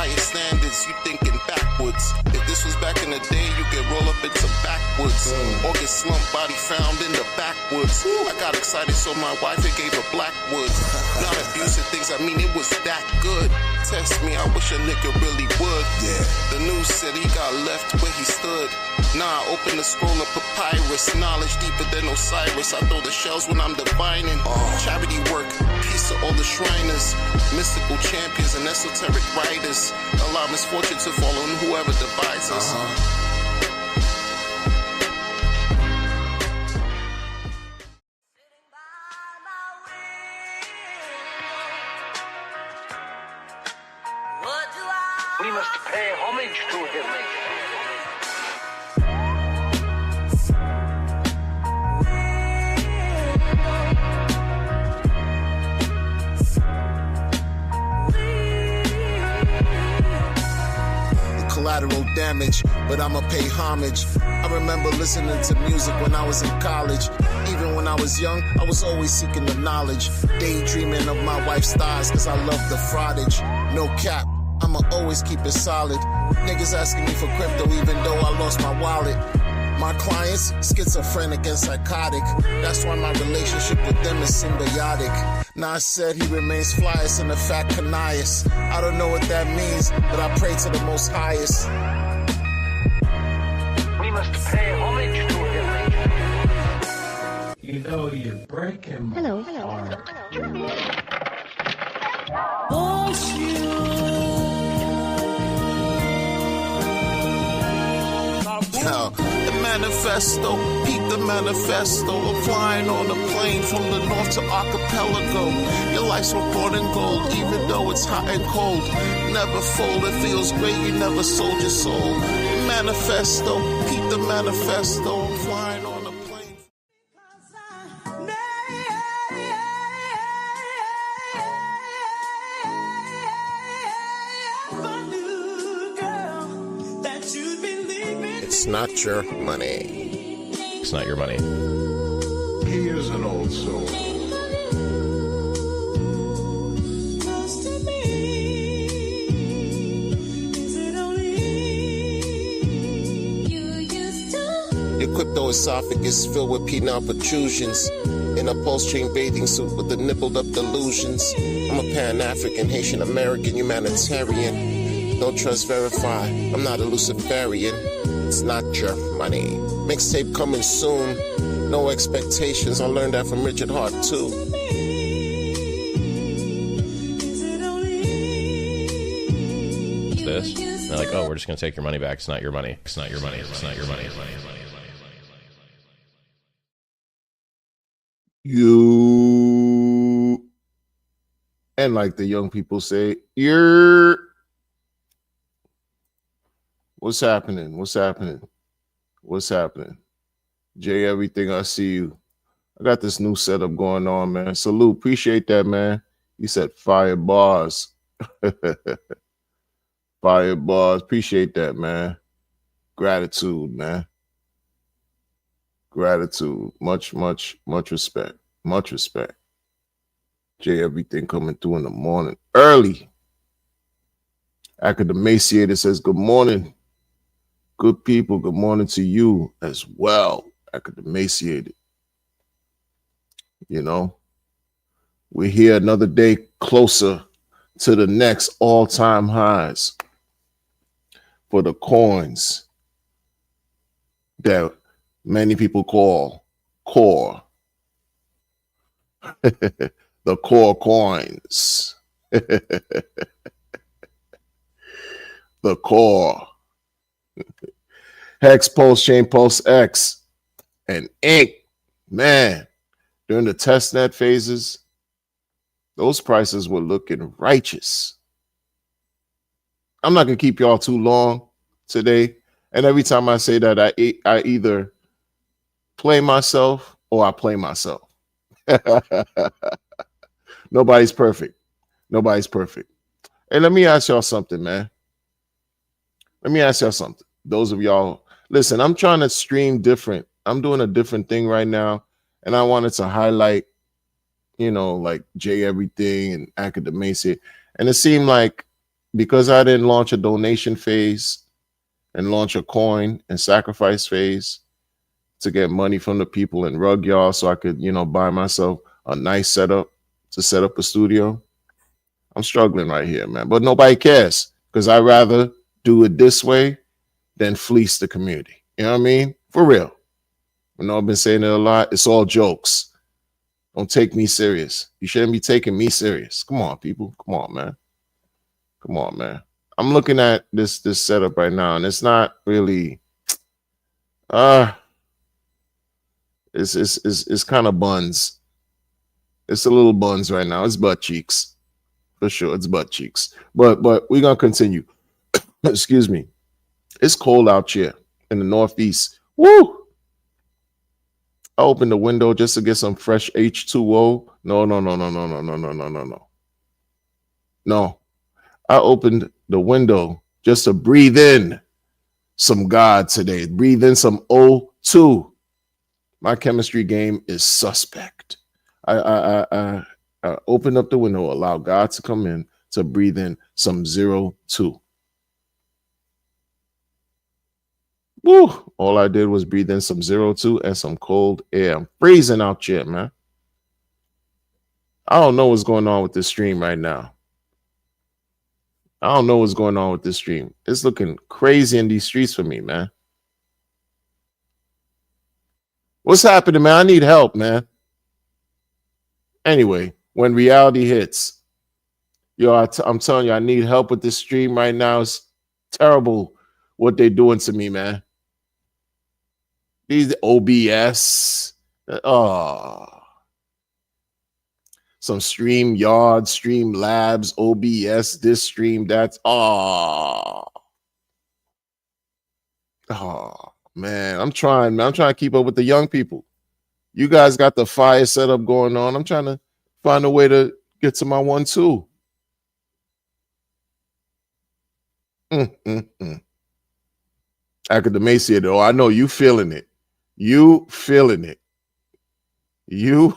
higher standards, you thinking backwards. If this was back in the day, you could roll up into backwoods. Or get slumped, body found in the backwoods. I got excited, so my wife it gave her Blackwoods. Not abusive things, I mean it was that good. Test me, I wish a nigga really would. The news said he got left where he stood. Nah, open the scroll of papyrus. Knowledge deeper than Osiris. I throw the shells when I'm divining. Charity work, peace to all the Shriners. Mystical champions and esoteric writers. Allow misfortune to fall on whoever divides us. We must pay homage to him. Collateral damage, but I'ma pay homage. I remember listening to music when I was in college. Even when I was young, I was always seeking the knowledge. Daydreaming of my wife's thighs, cause I love the fraudage. No cap, I'ma always keep it solid. Niggas asking me for crypto even though I lost my wallet. My clients, schizophrenic and psychotic. That's why my relationship with them is symbiotic. Nas said he remains flyest in the fat canias. I don't know what that means, but I pray to the most highest. We must pay homage to him. You know you're breaking my heart. The manifesto, peep the manifesto. I'm flying on a plane from the north to archipelago. Your life's report in gold, even though it's hot and cold. Never fold, it feels great, you never sold your soul. Manifesto, peep the manifesto. I'm flying on a plane. It's not your money. It's not your money. He is an old soul. Your crypto esophagus filled with penile protrusions. In a pulse-chain bathing suit with the nippled-up delusions. I'm a Pan-African, Haitian-American humanitarian. Don't trust, verify. I'm not a Luciferian. It's not your money. Mixtape coming soon. No expectations. I learned that from Richard Hart too. This? And they're like, oh, we're just gonna take your money back. It's not your money. It's not your money. It's not your money. You, and like the young people say, you're. What's happening? What's happening? What's happening? Jay, everything, I see you. I got this new setup going on, man. Salute. Appreciate that, man. You said fire bars. Fire bars. Appreciate that, man. Gratitude, man. Gratitude. Much respect. Much respect. Jay, everything coming through in the morning. Early. Academaciator says, good morning. Good people, good morning to you as well. Academaciated. You know, we're here another day closer to the next all-time highs for the coins that many people call core. The core coins. The core. Hex, Pulse, Chain, Pulse X, and Ink. Man, during the testnet phases, those prices were looking righteous. I'm not going to keep y'all too long today. And every time I say that, I either play myself or I play myself. Nobody's perfect. Nobody's perfect. Hey, let me ask y'all something, man. Let me ask y'all something. Those of y'all, listen, I'm trying to stream different. I'm doing a different thing right now. And I wanted to highlight, you know, like Jay Everything and Academacia. And it seemed like because I didn't launch a donation phase and launch a coin and sacrifice phase to get money from the people in Rug Y'all so I could, buy myself a nice setup to set up a studio. I'm struggling right here, man. But nobody cares because I'd rather do it this way than fleece the community. You know what I mean? For real. I know I've been saying it a lot. It's all jokes. Don't take me serious. You shouldn't be taking me serious. Come on, people. Come on, man. Come on, man. I'm looking at this setup right now, and it's not really it's kind of buns. It's a little buns right now. It's butt cheeks. For sure. It's butt cheeks. But we're gonna continue. Excuse me. It's cold out here in the Northeast. Woo! I opened the window just to get some fresh H2O. No. No. I opened the window just to breathe in some God today. Breathe in some O2. My chemistry game is suspect. I opened up the window, allow God to come in to breathe in some 02. Woo! All I did was breathe in some 02 and some cold air. I'm freezing out here, man. I don't know what's going on with this stream right now. I don't know what's going on with this stream. It's looking crazy in these streets for me, man. What's happening, man? I need help, man. Anyway, when reality hits, I'm telling you, I need help with this stream right now. It's terrible what they're doing to me, man. These OBS, some Stream Yard, Stream Labs, OBS, this stream, that's man. I'm trying to keep up with the young people. You guys got the fire setup going on. I'm trying to find a way to get to my 1-2. Academacia, though, I know you feeling it. You feeling it. You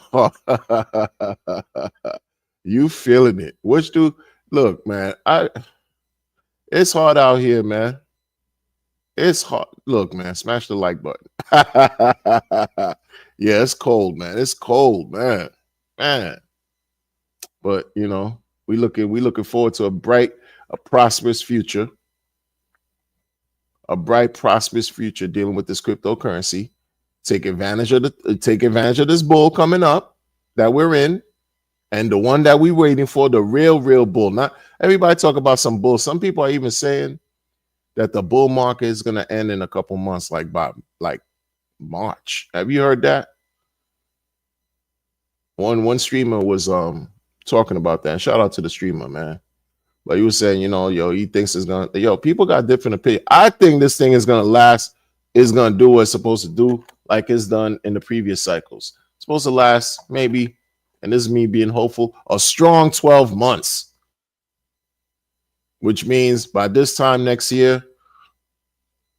feeling it. Look, man, it's hard out here, man. It's hard. Look, man, smash the like button. Yeah, it's cold, man. It's cold, man. But we looking forward to a prosperous future. A bright, prosperous future dealing with this cryptocurrency. Take advantage of this bull coming up that we're in, and the one that we're waiting for, the real bull. Not everybody talk about some bull. Some people are even saying that the bull market is going to end in a couple months, like March. Have you heard that? One streamer was talking about that. And shout out to the streamer, man. But he was saying, he thinks it's gonna. People got different opinions. I think this thing is gonna last. It's gonna do what it's supposed to do, like it's done in the previous cycles. It's supposed to last maybe, and this is me being hopeful, a strong 12 months. Which means by this time next year,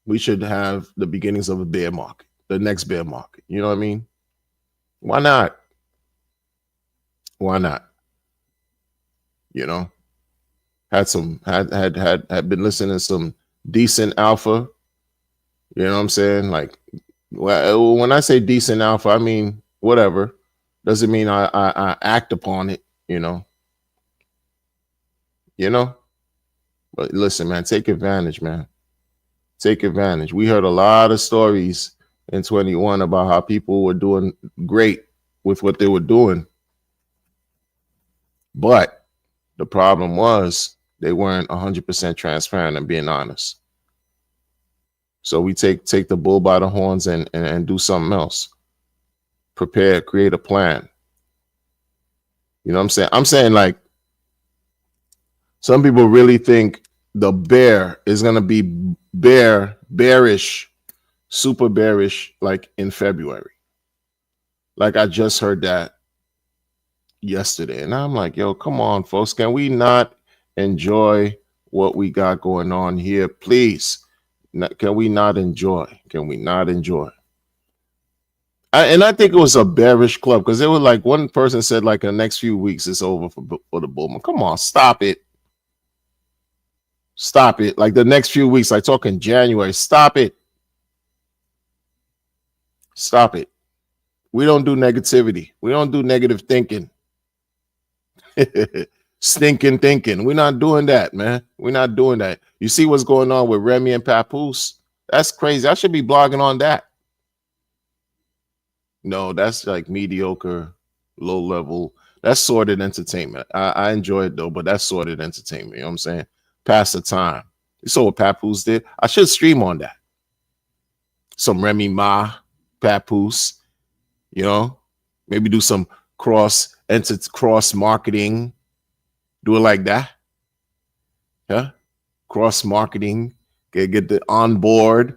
we should have the beginnings of a bear market, the next bear market. You know what I mean? Why not? Why not? Had been listening to some decent alpha. You know what I'm saying? Like, when I say decent alpha, I mean whatever. Doesn't mean I act upon it. But listen, man, take advantage, man. Take advantage. We heard a lot of stories in 21 about how people were doing great with what they were doing, but the problem was they weren't 100% transparent and being honest. So we take the bull by the horns and do something else. Prepare, create a plan. You know what I'm saying? I'm saying, like, some people really think the bear is going to be bearish, super bearish, like in February. Like, I just heard that yesterday. And I'm like, yo, come on, folks. Can we not enjoy what we got going on here? Please. Can we not enjoy? Can we not enjoy? And I think it was a bearish club because it was like one person said, like, the next few weeks it's over for the bull. Come on, stop it. Stop it. Like the next few weeks, like talking January. Stop it. Stop it. We don't do negativity. We don't do negative thinking. Stinking thinking. We're not doing that, man. We're not doing that. You see what's going on with Remy and Papoose? That's crazy. I should be blogging on that. No, that's like mediocre, low level. That's sordid entertainment. I enjoy it though, but that's sordid entertainment. You know what I'm saying? Pass the time. You saw what Papoose did? I should stream on that. Some Remy Ma, Papoose, you know, maybe do some cross marketing. Do it like that. Yeah. Cross marketing. Get the on board.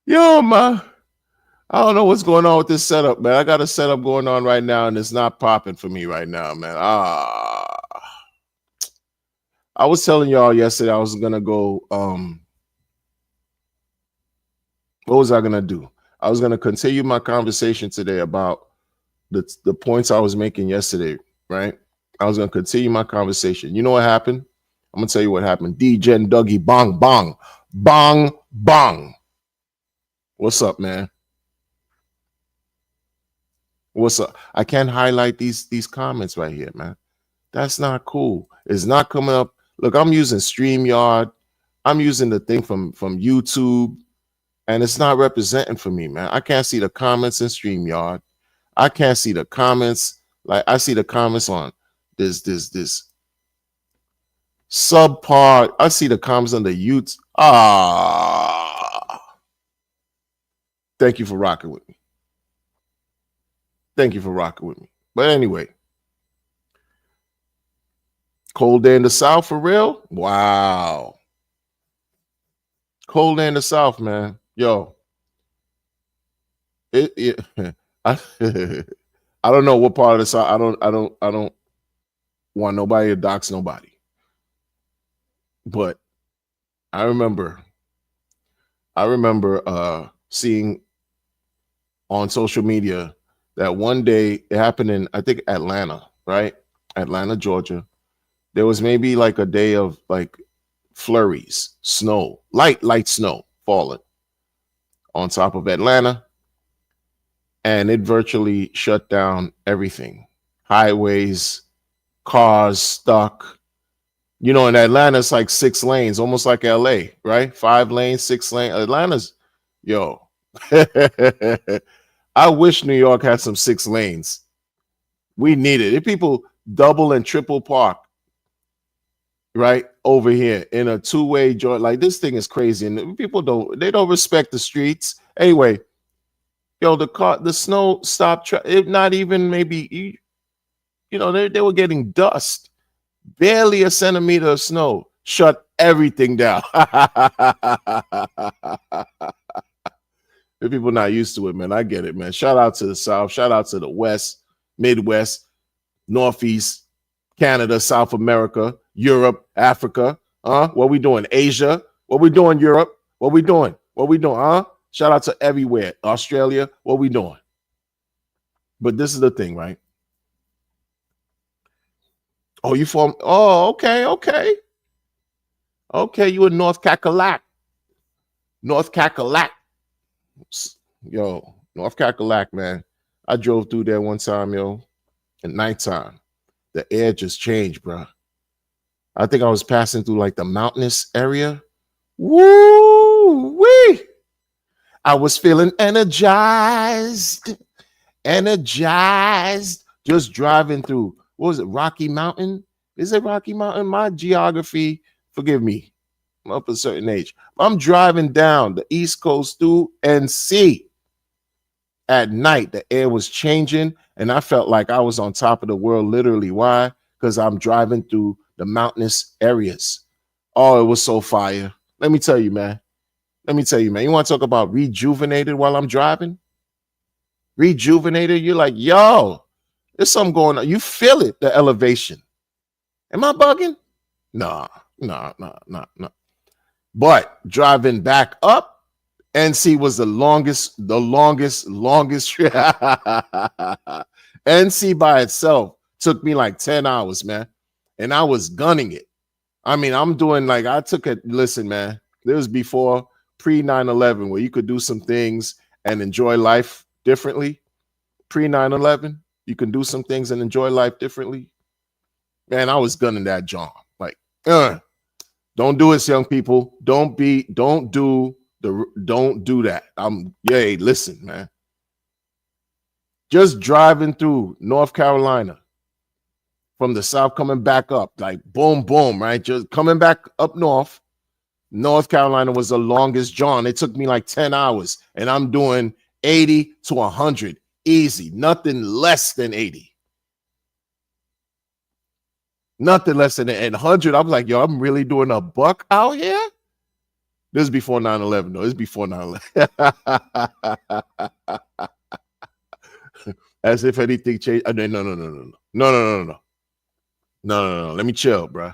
Yo, man. I don't know what's going on with this setup, man. I got a setup going on right now, and it's not popping for me right now, man. I was telling y'all yesterday I was gonna go. What was I gonna do? I was gonna continue my conversation today about the points I was making yesterday, right? I was gonna continue my conversation. You know what happened? I'm gonna tell you what happened. DJ and Dougie, bong, bong, bong, bong. What's up, man? What's up? I can't highlight these comments right here, man. That's not cool. It's not coming up. Look, I'm using StreamYard. I'm using the thing from YouTube, and it's not representing for me, man. I can't see the comments in StreamYard. I can't see the comments. Like I see the comments on this subpar. I see the comments on the YouTube. Thank you for rocking with me. Thank you for rocking with me. But anyway, cold day in the South for real? Wow. Cold day in the South, man. Yo. I don't know what part of the South. I don't want nobody to dox nobody. But I remember seeing on social media that one day it happened in, I think, Atlanta, right? Atlanta, Georgia. There was maybe like a day of like flurries, snow, light snow falling on top of Atlanta. And it virtually shut down everything. Highways, cars stuck. You know, in Atlanta, it's like 6 lanes, almost like LA, right? 5 lanes, 6 lanes. Atlanta's, yo. I wish New York had some 6 lanes. We need it. If people double and triple park, right, over here in a 2-way joint, like this thing is crazy. And people don't respect the streets. Anyway, yo, the snow stopped. If not even maybe, you know, they were getting dust. Barely a centimeter of snow. Shut everything down. If people not used to it, man, I get it, man. Shout out to the South. Shout out to the West, Midwest, Northeast, Canada, South America, Europe, Africa. What we doing? Asia. What we doing? Europe. What we doing? Shout out to everywhere. Australia. What we doing? But this is the thing, right? Oh, you from? Oh, okay. Okay, you in North Cackalack. Yo, North Cackalack, man. I drove through there one time, yo, at nighttime. The air just changed, bro. I think I was passing through like the mountainous area. Woo-wee! I was feeling energized. Just driving through. What was it? Rocky Mountain? Is it Rocky Mountain? My geography, forgive me. I'm up a certain age. I'm driving down the East Coast through NC. At night, the air was changing, and I felt like I was on top of the world, literally. Why? Because I'm driving through the mountainous areas. Oh, it was so fire. Let me tell you, man. You want to talk about rejuvenated while I'm driving? Rejuvenated? You're like, yo, there's something going on. You feel it, the elevation. Am I bugging? No. But driving back up, NC was the longest. NC by itself took me like 10 hours, man. And I was gunning it. I mean, I'm doing like, I took it. Listen, man, this was before pre 9/11 where you could do some things and enjoy life differently. Pre 9/11, you can do some things and enjoy life differently. Man, I was gunning that John. Like, don't do it, young people. Don't do that. Listen, man. Just driving through North Carolina from the south, coming back up, like boom, boom, right? Just coming back up north. North Carolina was the longest John. It took me like 10 hours, and I'm doing 80 to 100 easy, nothing less than 80. Nothing less than 100. I'm like, yo, I'm really doing a buck out here? This is before 9/11, though. This is before 9/11. As if anything changed. No. Let me chill, bro.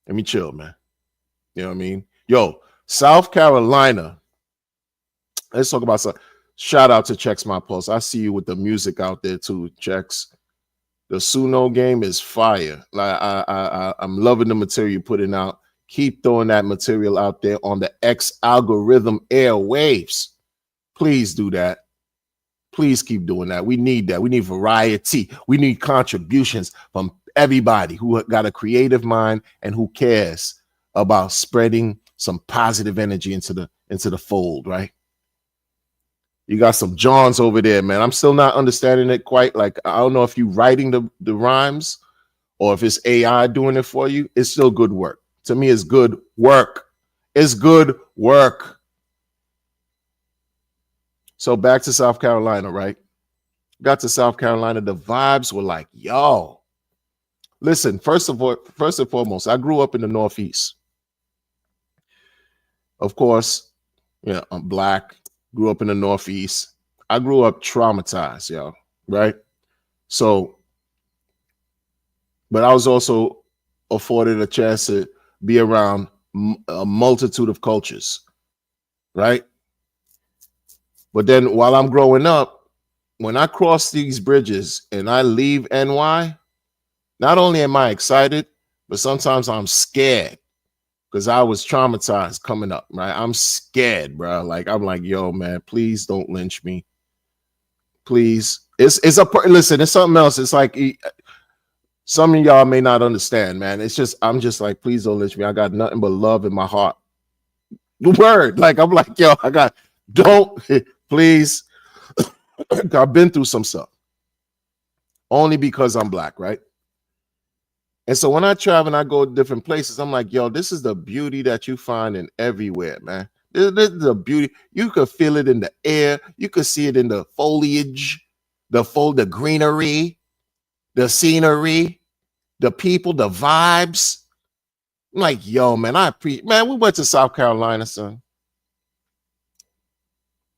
Let me chill, man. You know what I mean? Yo, South Carolina. Let's talk about some. Shout out to Checks My Pulse. I see you with the music out there too, Checks. The Suno game is fire. Like I'm loving the material you're putting out. Keep throwing that material out there on the X algorithm airwaves. Please do that. Please keep doing that. We need that. We need variety. We need contributions from everybody who got a creative mind and who cares about spreading some positive energy into the fold, right? You got some Johns over there, man. I'm still not understanding it quite. Like, I don't know if you writing the rhymes or if it's AI doing it for you. It's still good work. To me, it's good work. It's good work. So back to South Carolina, right? Got to South Carolina. The vibes were like, yo. Listen, first and foremost, I grew up in the Northeast. Of course, I'm Black. Grew up in the Northeast. I grew up traumatized, yo, right? So, but I was also afforded a chance to be around a multitude of cultures, right? But then while I'm growing up, when I cross these bridges and I leave NY, not only am I excited, but sometimes I'm scared. Because I was traumatized coming up, right? I'm scared, bro. Like, I'm like, yo, man, please don't lynch me. Please. Listen, it's something else. It's like some of y'all may not understand, man. I'm just like, please don't lynch me. I got nothing but love in my heart. The word. Like, I'm like, yo, please. I've been through some stuff. Only because I'm Black, right? And so when I travel and I go to different places, I'm like, yo, this is the beauty that you find in everywhere, man. This is the beauty. You could feel it in the air. You could see it in the foliage, the greenery, the scenery, the people, the vibes. I'm like, yo, man, we went to South Carolina, son.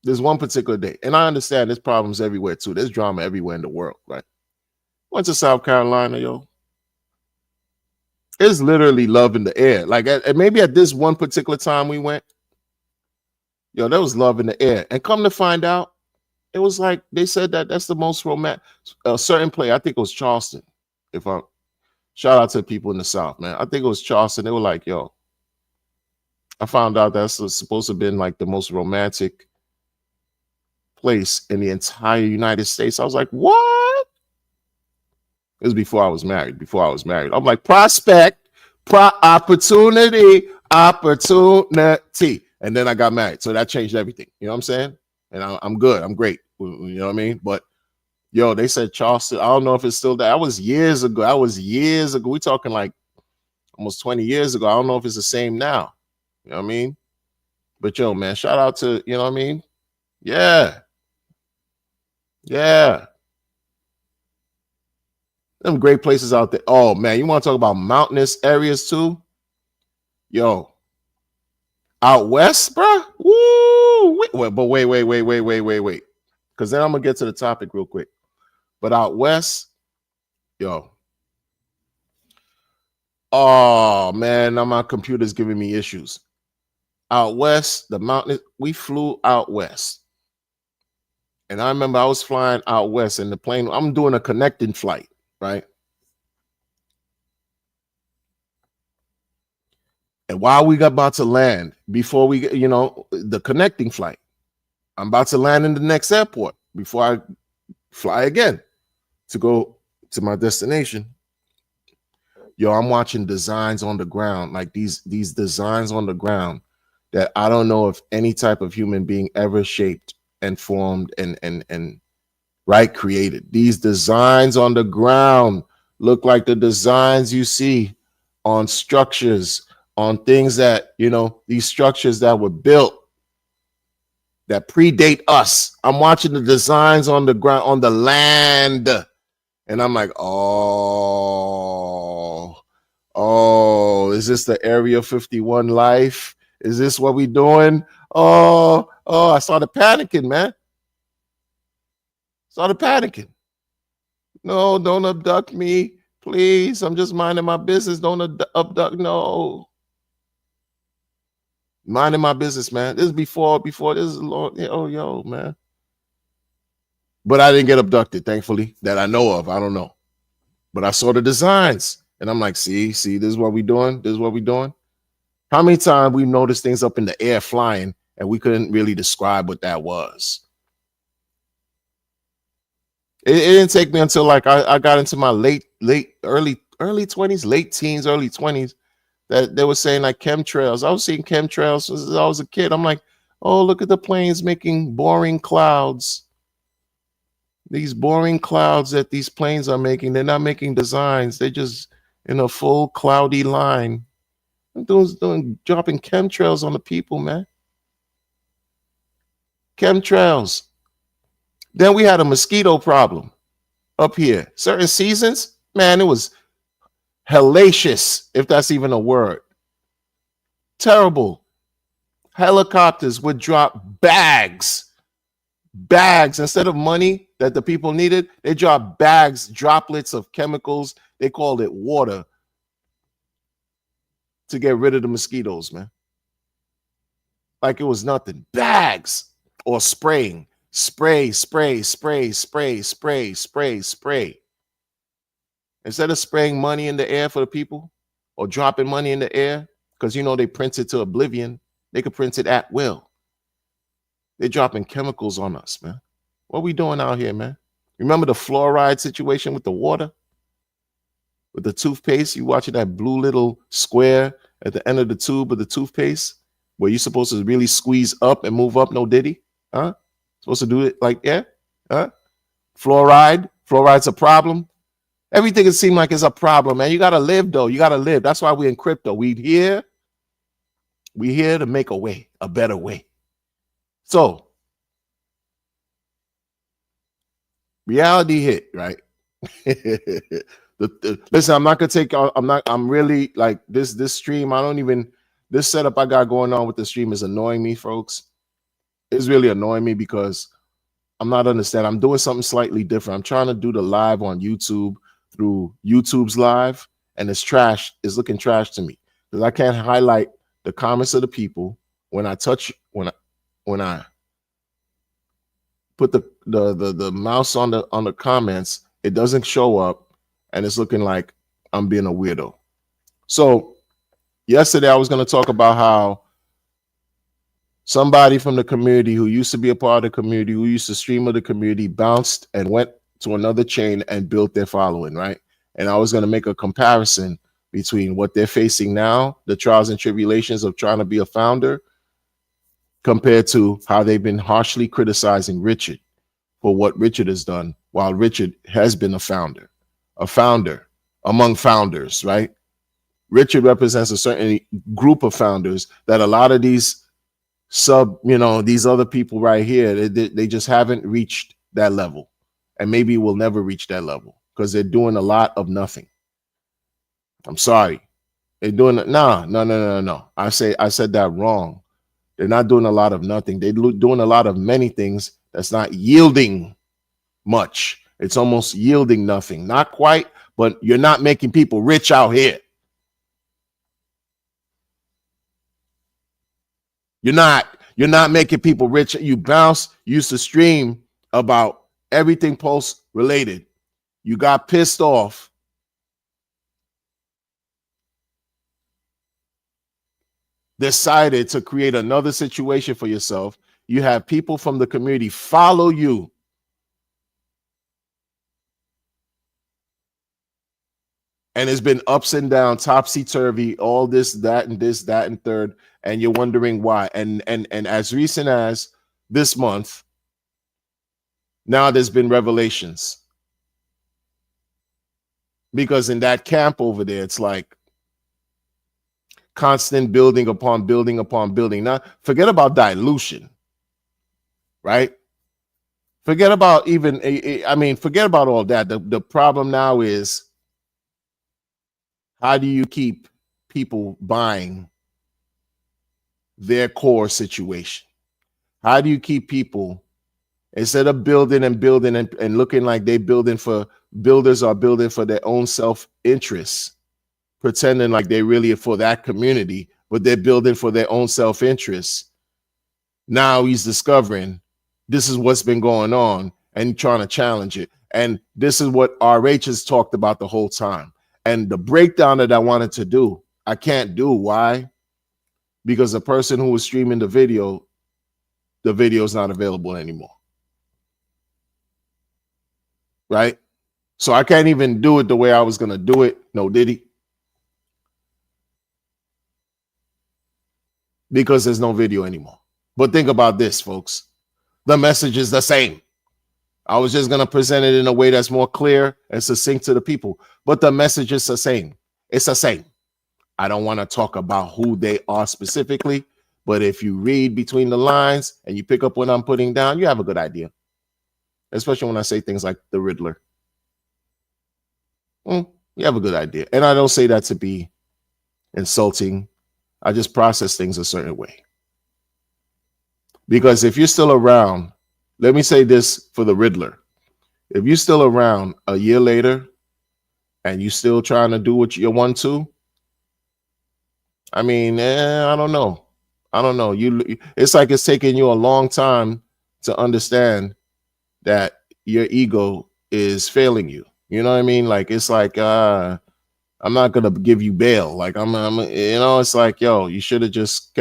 There's one particular day. And I understand there's problems everywhere, too. There's drama everywhere in the world, right? Went to South Carolina, yo. It's literally love in the air. Like, maybe at this one particular time we went, yo, there was love in the air. And come to find out, it was like they said that's the most romantic. A certain play, I think it was Charleston. Shout out to people in the South, man. I think it was Charleston. They were like, yo, I found out that's supposed to have been like the most romantic place in the entire United States. I was like, what? It was before I was married. I'm like, opportunity. And then I got married. So that changed everything. You know what I'm saying? And I'm good. I'm great. You know what I mean? But, yo, they said Charleston. I don't know if it's still there. That was years ago. We're talking like almost 20 years ago. I don't know if it's the same now. You know what I mean? But, yo, man, shout out to, you know what I mean? Yeah. Them great places out there. Oh, man, you want to talk about mountainous areas too? Yo, out west, bro? Woo! But wait. Because then I'm going to get to the topic real quick. But out west, yo. Oh, man, now my computer's giving me issues. Out west, the mountains, we flew out west. And I remember I was flying out west in the plane. I'm doing a connecting flight, right? And while we got about to land, before we, the connecting flight, I'm about to land in the next airport before I fly again to go to my destination. Yo, I'm watching designs on the ground, like these designs on the ground that I don't know if any type of human being ever shaped and formed and right created. These designs on the ground look like the designs you see on structures, on things that, these structures that were built that predate us. I'm watching the designs on the ground, on the land, and I'm like, oh, is this the Area 51 life? Is this what we doing? Oh, I started panicking, man. Started panicking. No, don't abduct me, please. I'm just minding my business. Don't abduct. No. Minding my business, man. This is before this is Lord. Yo, man. But I didn't get abducted, thankfully, that I know of. I don't know. But I saw the designs. And I'm like, see, this is what we doing. This is what we doing. How many times we noticed things up in the air flying and we couldn't really describe what that was? It didn't take me until like I got into my early 20s, late teens, early 20s, that they were saying like chemtrails. I was seeing chemtrails since I was a kid. I'm like, oh, look at the planes making boring clouds. These boring clouds that these planes are making, they're not making designs. They're just in a full cloudy line. Dropping chemtrails on the people, man. Chemtrails. Then we had a mosquito problem up here. Certain seasons, man, it was hellacious, if that's even a word. Terrible. Helicopters would drop bags instead of money that the people needed. They dropped bags, droplets of chemicals. They called it water to get rid of the mosquitoes, man. Like it was nothing. Bags or spraying. Spray. Instead of spraying money in the air for the people or dropping money in the air, because they print it to oblivion, they could print it at will. They're dropping chemicals on us, man. What are we doing out here, man? Remember the fluoride situation with the water? With the toothpaste, you watching that blue little square at the end of the tube of the toothpaste where you're supposed to really squeeze up and move up, no diddy? Huh? Supposed to do it like, yeah? Huh? Fluoride's a problem. Everything it seems like it's a problem, man. You got to live, though. You got to live. That's why we're in crypto. We here to make a better way. So, reality hit, right? Listen, I'm not going to take, I'm really like this stream. This setup I got going on with the stream is annoying me, folks. It's really annoying me because I'm not understanding. I'm doing something slightly different. I'm trying to do the live on YouTube through YouTube's live, and it's trash. It's looking trash to me because I can't highlight the comments of the people when I put the mouse on the comments. It doesn't show up, and it's looking like I'm being a weirdo. So yesterday I was going to talk about how somebody from the community who used to be a part of the community, who used to stream with the community, bounced and went to another chain and built their following, right? And I was going to make a comparison between what they're facing now, the trials and tribulations of trying to be a founder, compared to how they've been harshly criticizing Richard for what Richard has done, while Richard has been a founder among founders, right? Richard represents a certain group of founders that a lot of these these other people right here, they just haven't reached that level, and maybe will never reach that level because they're doing a lot of nothing. I'm sorry. They're doing no. I said that wrong. They're not doing a lot of nothing. They're doing a lot of many things that's not yielding much. It's almost yielding nothing. Not quite, but you're not making people rich out here. You're not making people rich. You used to stream about everything Pulse related. You got pissed off. Decided to create another situation for yourself. You have people from the community follow you. And it's been ups and downs, topsy-turvy, all this, that, and third, and you're wondering why. And as recent as this month, now there's been revelations. Because in that camp over there, it's like constant building upon building upon building. Now, forget about dilution, right? Forget about forget about all that. The problem now is, how do you keep people buying their core situation? How do you keep people, instead of building and looking like they builders are building for their own self-interest, pretending like they really are for that community, but they're building for their own self-interest. Now he's discovering this is what's been going on and trying to challenge it. And this is what RH has talked about the whole time. And the breakdown that I wanted to do, I can't do. Why? Because the person who was streaming the video is not available anymore. Right? So I can't even do it the way I was going to do it. No, did he? Because there's no video anymore. But think about this, folks. The message is the same. I was just going to present it in a way that's more clear and succinct to the people. But the message is the same. It's the same. I don't want to talk about who they are specifically, but if you read between the lines and you pick up what I'm putting down, you have a good idea. Especially when I say things like the Riddler. You have a good idea. And I don't say that to be insulting. I just process things a certain way. Because if you're still around, let me say this for the Riddler. If you're still around a year later and you still trying to do what you want to, I mean, I don't know. It's like it's taking you a long time to understand that your ego is failing you. You know what I mean? Like, it's like, I'm not going to give you bail. Like, it's like, yo, you should have just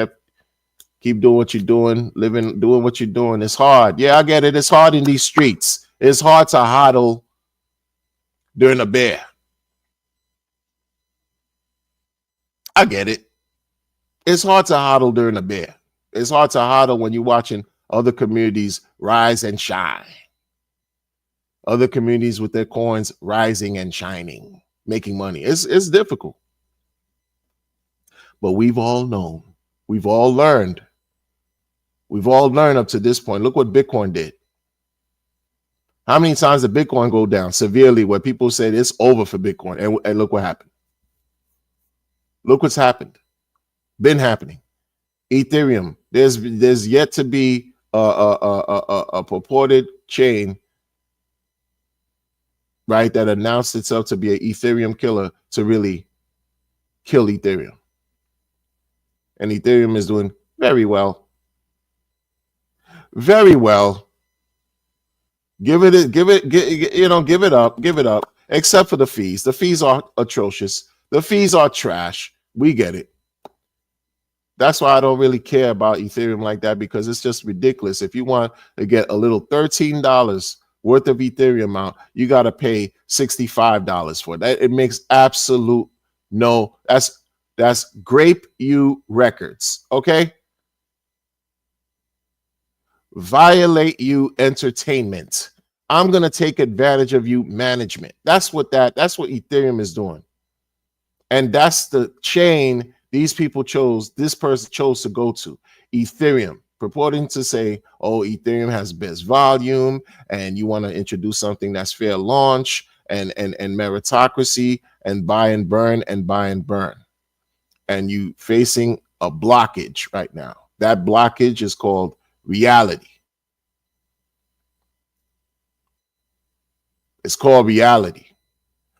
keep doing what you're doing, doing what you're doing. It's hard. Yeah, I get it. It's hard in these streets. It's hard to hodl during a bear. I get it. It's hard to hodl during a bear. It's hard to hodl when you're watching other communities rise and shine. Other communities with their coins rising and shining, making money. It's difficult. But we've all known. We've all learned. We've all learned up to this point. Look what Bitcoin did. How many times did Bitcoin go down severely where people said it's over for Bitcoin? And look what happened. Look what's happened. Been happening. Ethereum. There's yet to be a purported chain, right, that announced itself to be an Ethereum killer to really kill Ethereum. And Ethereum is doing very well. Very well. Give it up, except for the fees. The fees are atrocious. The fees are trash. We get it. That's why I don't really care about Ethereum like that, because it's just ridiculous. If you want to get a little $13 worth of Ethereum out, you got to pay $65 for that. It makes absolute no. That's Grape U Records, okay? Violate You Entertainment. I'm gonna take advantage of you management. That's what Ethereum is doing. And that's the chain these people chose, this person chose to go to. Ethereum, purporting to say, oh, Ethereum has best volume, and you want to introduce something that's fair launch and meritocracy and buy and burn and buy and burn. And you facing a blockage right now. That blockage is called reality. It's called reality,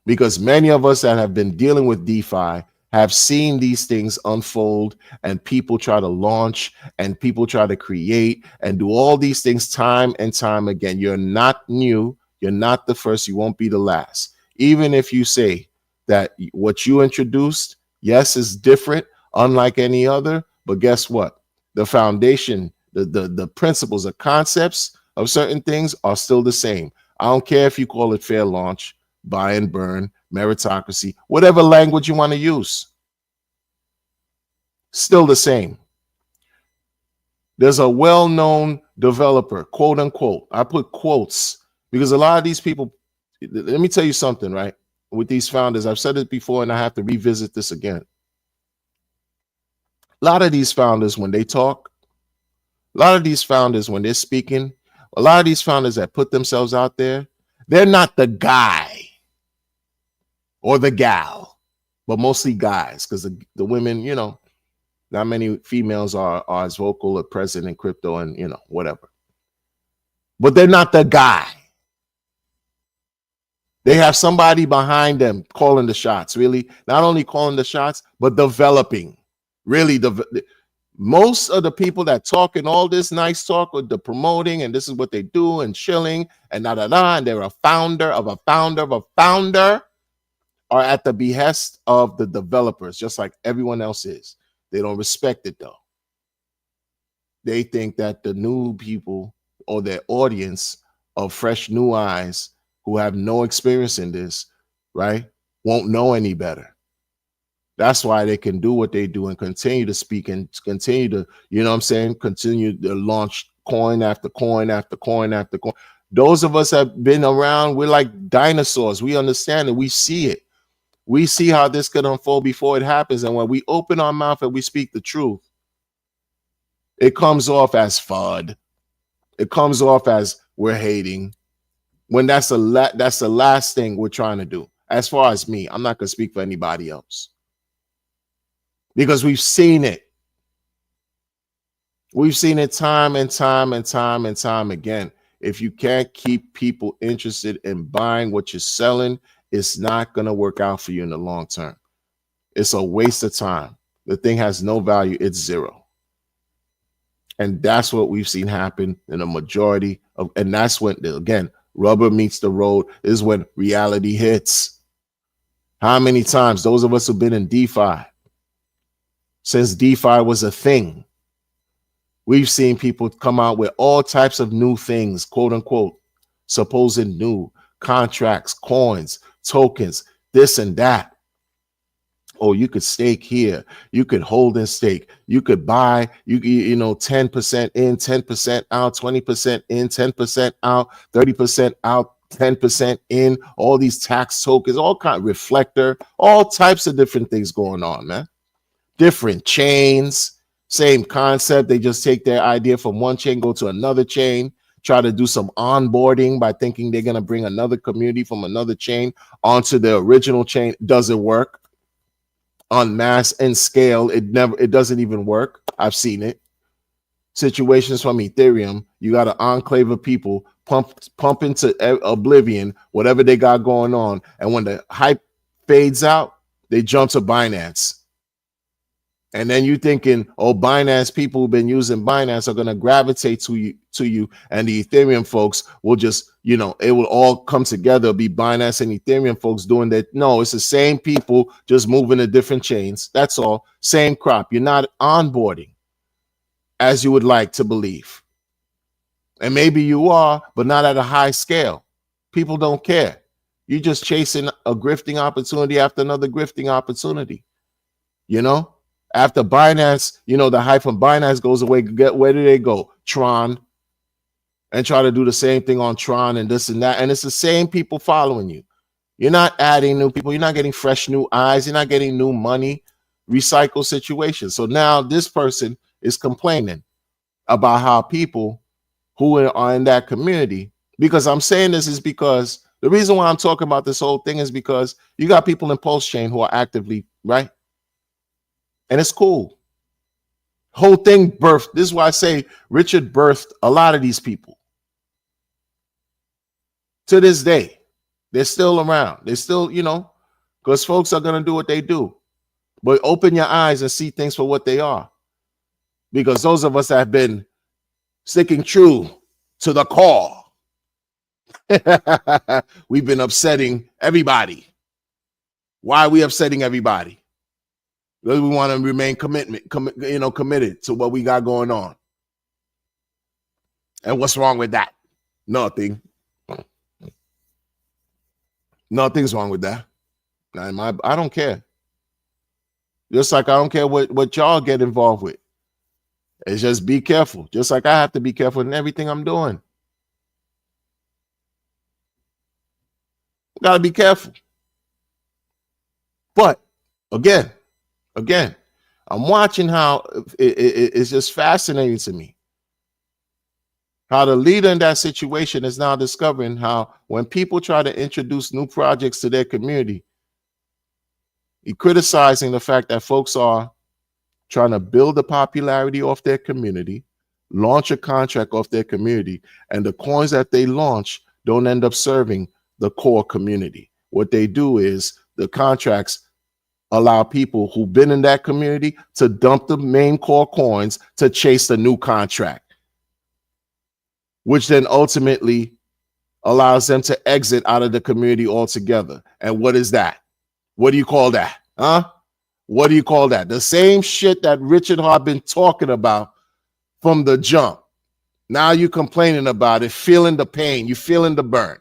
because many of us that have been dealing with DeFi have seen these things unfold, and people try to launch and people try to create and do all these things time and time again. You're not new. You're not the first. You won't be the last. Even if you say that what you introduced, yes, is different, unlike any other, but guess what? The foundation, the principles, the concepts of certain things are still the same. I don't care if you call it fair launch, buy and burn, meritocracy, whatever language you want to use. Still the same. There's a well-known developer, quote unquote. I put quotes because a lot of these people, let me tell you something, right? With these founders, I've said it before and I have to revisit this again. A lot of these founders, when they talk, a lot of these founders, when they're speaking, a lot of these founders that put themselves out there, they're not the guy or the gal, but mostly guys, because the women, you know, not many females are as vocal or present in crypto and, you know, whatever. But they're not the guy. They have somebody behind them calling the shots, really. Not only calling the shots, but developing. Really, most of the people that talk in all this nice talk with the promoting and this is what they do and chilling and and they're a founder of a founder of a founder are at the behest of the developers, just like everyone else is. They don't respect it though. They think that the new people or their audience of fresh new eyes who have no experience in this, right, won't know any better. That's why they can do what they do and continue to speak and continue to, you know what I'm saying, continue to launch coin after coin after coin after coin. Those of us have been around, we're like dinosaurs. We understand it. We see it. We see how this could unfold before it happens. And when we open our mouth and we speak the truth, it comes off as FUD. It comes off as we're hating. When that's the last thing we're trying to do. As far as me, I'm not going to speak for anybody else. Because we've seen it. We've seen it time and time and time and time again. If you can't keep people interested in buying what you're selling, it's not going to work out for you in the long term. It's a waste of time. The thing has no value. It's zero. And that's what we've seen happen in a majority of, and that's when, again, rubber meets the road is when reality hits. How many times those of us who've been in DeFi, since DeFi was a thing, we've seen people come out with all types of new things, quote unquote, supposed new contracts, coins, tokens, this and that. Oh, you could stake here. You could hold and stake. You could buy, you know, 10% in, 10% out, 20% in, 10% out, 30% out, 10% in, all these tax tokens, all kind of reflector, all types of different things going on, man. Different chains, same concept. They just take their idea from one chain, go to another chain, try to do some onboarding by thinking they're going to bring another community from another chain onto the original chain. Doesn't work. On mass and scale, it doesn't even work. I've seen it. Situations from Ethereum, you got an enclave of people pump into oblivion whatever they got going on, and when the hype fades out, they jump to Binance. And then you thinking, oh, Binance people who've been using Binance are going to gravitate to you, and the Ethereum folks will just, you know, it will all come together, be Binance and Ethereum folks doing that. No, it's the same people just moving to different chains. That's all. Same crop. You're not onboarding as you would like to believe. And maybe you are, but not at a high scale. People don't care. You're just chasing a grifting opportunity after another grifting opportunity, you know? After Binance, you know, the hype from Binance goes away. Where do they go? Tron. And try to do the same thing on Tron and this and that. And it's the same people following you. You're not adding new people. You're not getting fresh new eyes. You're not getting new money. Recycle situation. So now this person is complaining about how people who are in that community, because I'm saying this is because the reason why I'm talking about this whole thing is because you got people in Pulse Chain who are actively, right? And it's cool. Whole thing birthed. This is why I say Richard birthed a lot of these people. To this day, they're still around. They're still, you know, because folks are going to do what they do. But open your eyes and see things for what they are. Because those of us that have been sticking true to the core, we've been upsetting everybody. Why are we upsetting everybody? Because we want to remain committed to what we got going on. And what's wrong with that? Nothing. Nothing's wrong with that. I don't care. Just like I don't care what y'all get involved with. It's just be careful. Just like I have to be careful in everything I'm doing. Got to be careful. But again, I'm watching how it's just fascinating to me. How the leader in that situation is now discovering how when people try to introduce new projects to their community, he criticizing the fact that folks are trying to build the popularity off their community, launch a contract off their community, and the coins that they launch don't end up serving the core community. What they do is the contracts allow people who've been in that community to dump the main core coins to chase the new contract, which then ultimately allows them to exit out of the community altogether. And what is that? What do you call that? Huh? What do you call that? The same shit that Richard Hart been talking about from the jump. Now you complaining about it, feeling the pain, you feeling the burn.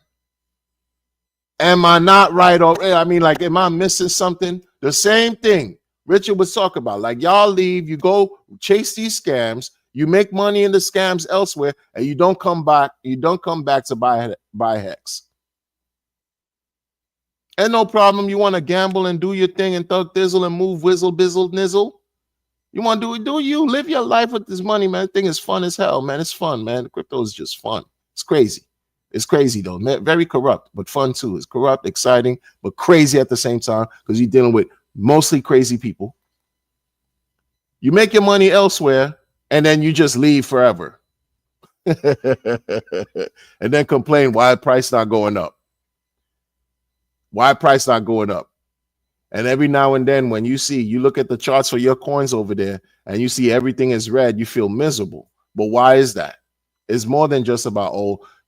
Am I not right? Or I mean, like, am I missing something? The same thing Richard was talking about. Like, y'all leave, you go chase these scams, you make money in the scams elsewhere, and you don't come back. You don't come back to buy Hex. And no problem. You want to gamble and do your thing and thug thizzle and move whizzle bizzle nizzle. You want to do you live your life with this money, man. The thing is fun as hell, man. It's fun, man. The crypto is just fun. It's crazy. It's crazy though, man. Very corrupt, but fun too. It's corrupt, exciting, but crazy at the same time because you're dealing with mostly crazy people. You make your money elsewhere and then you just leave forever. And then complain why price not going up. Why price not going up? And every now and then when you look at the charts for your coins over there and you see everything is red, you feel miserable. But why is that? It's more than just about,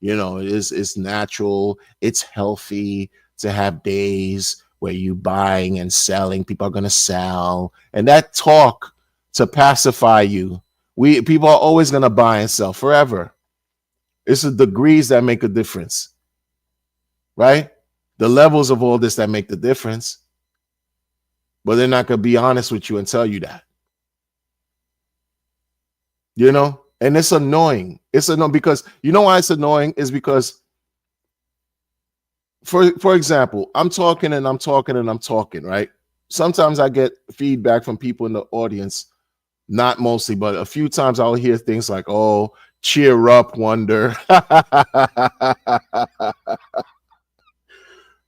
it's natural, it's healthy to have days where you buying and selling. People are going to sell. And that talk to pacify you. People are always going to buy and sell forever. It's the degrees that make a difference, right? The levels of all this that make the difference. But they're not going to be honest with you and tell you that. And it's annoying. It's annoying because you know why it's annoying is because, for example, I'm talking, right? Sometimes I get feedback from people in the audience, not mostly, but a few times I'll hear things like, oh, cheer up, Wonder.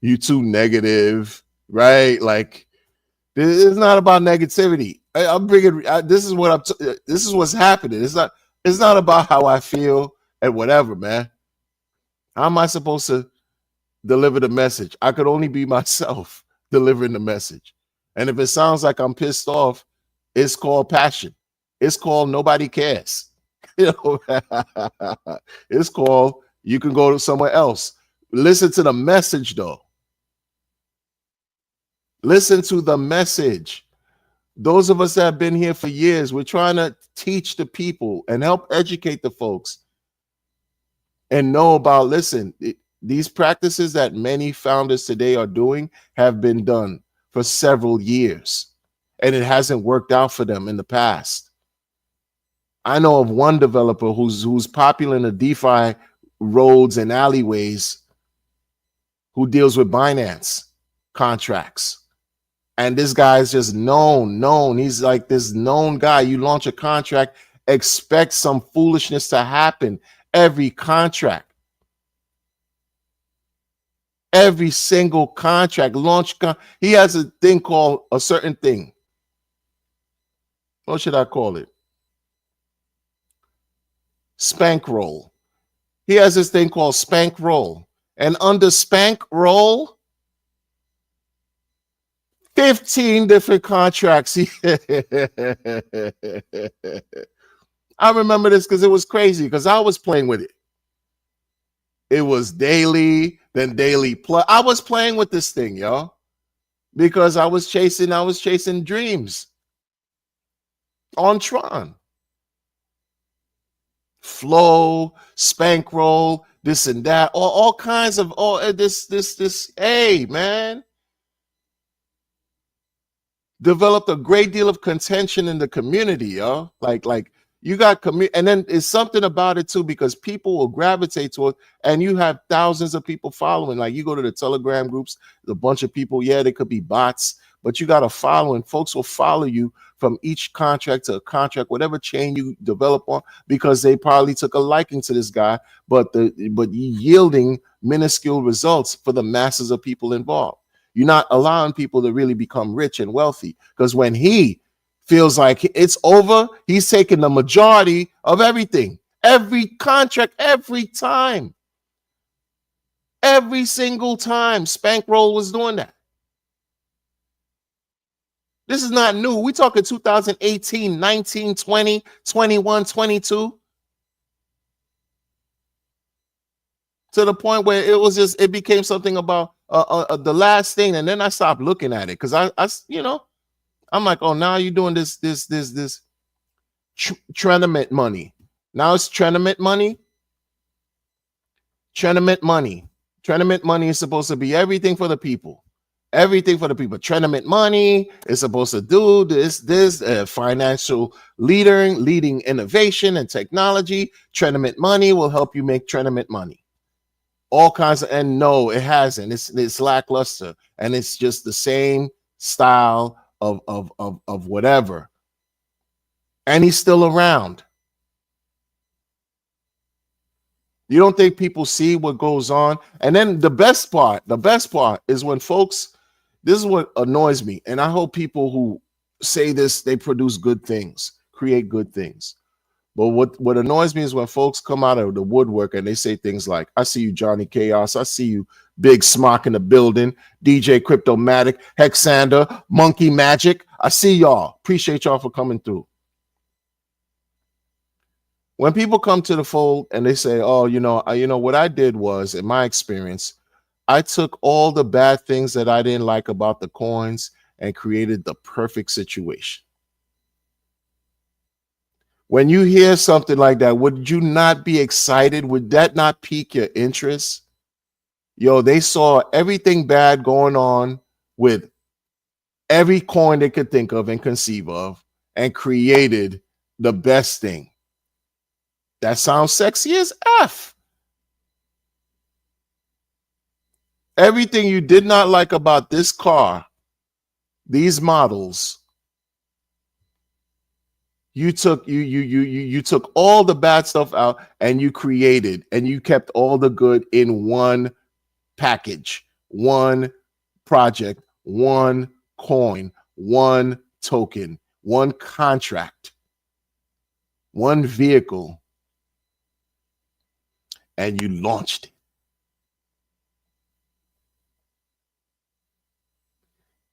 You too negative, right? Like, it's not about negativity. This is what's happening. It's not about how I feel and whatever, man. How am I supposed to deliver the message? I could only be myself delivering the message. And if it sounds like I'm pissed off, it's called passion. It's called nobody cares. It's called you can go to somewhere else. Listen to the message, though. Listen to the message. Those of us that have been here for years, we're trying to teach the people and help educate the folks and know about, these practices that many founders today are doing have been done for several years, and it hasn't worked out for them in the past. I know of one developer who's popular in the DeFi roads and alleyways who deals with Binance contracts. And this guy is just known. He's like this known guy. You launch a contract, expect some foolishness to happen. Every contract. Every single contract, he has a thing called a certain thing. What should I call it? Spankroll. He has this thing called Spankroll. And under Spankroll, 15 different contracts. I remember this because it was crazy because I was playing with it. It was daily, then daily plus. I was playing with this thing, yo, because I was chasing dreams on Tron. Flow, Spankroll, this and that, all kinds of this. Hey, man. Developed a great deal of contention in the community, yo. Like you got and then it's something about it too, because people will gravitate to it, and you have thousands of people following. Like you go to the Telegram groups, a bunch of people, yeah, they could be bots, but you got a following. Folks will follow you from each contract to a contract, whatever chain you develop on, because they probably took a liking to this guy, but yielding minuscule results for the masses of people involved. You're not allowing people to really become rich and wealthy, because when he feels like it's over, he's taking the majority of everything, every contract, every time, every single time. Spankroll was doing that. This is not new. We talking 2018, 19, 20, 21, 22. To the point where it became something about the last thing, and then I stopped looking at it because I'm like, oh, now you're doing this tournament money. Now it's tournament money. Tournament money. Tournament money is supposed to be everything for the people. Everything for the people. Tournament money is supposed to do this financial leading innovation and technology. Tournament money will help you make tournament money. All kinds of, and no, it hasn't. It's lackluster, and it's just the same style of whatever. And he's still around. You don't think people see what goes on? And then the best part is when folks, this is what annoys me, and I hope people who say this, they produce good things, create good things. But what annoys me is when folks come out of the woodwork and they say things like, I see you, Johnny Chaos. I see you, Big Smock in the building, DJ Cryptomatic, Hexander, Monkey Magic. I see y'all. Appreciate y'all for coming through. When people come to the fold and they say, oh, what I did was, in my experience, I took all the bad things that I didn't like about the coins and created the perfect situation. When you hear something like that, would you not be excited? Would that not pique your interest? Yo, they saw everything bad going on with every coin they could think of and conceive of and created the best thing. That sounds sexy as F. Everything you did not like about this car, these models, you took all the bad stuff out and you created, and you kept all the good in one package, one project, one coin, one token, one contract, one vehicle, and you launched it.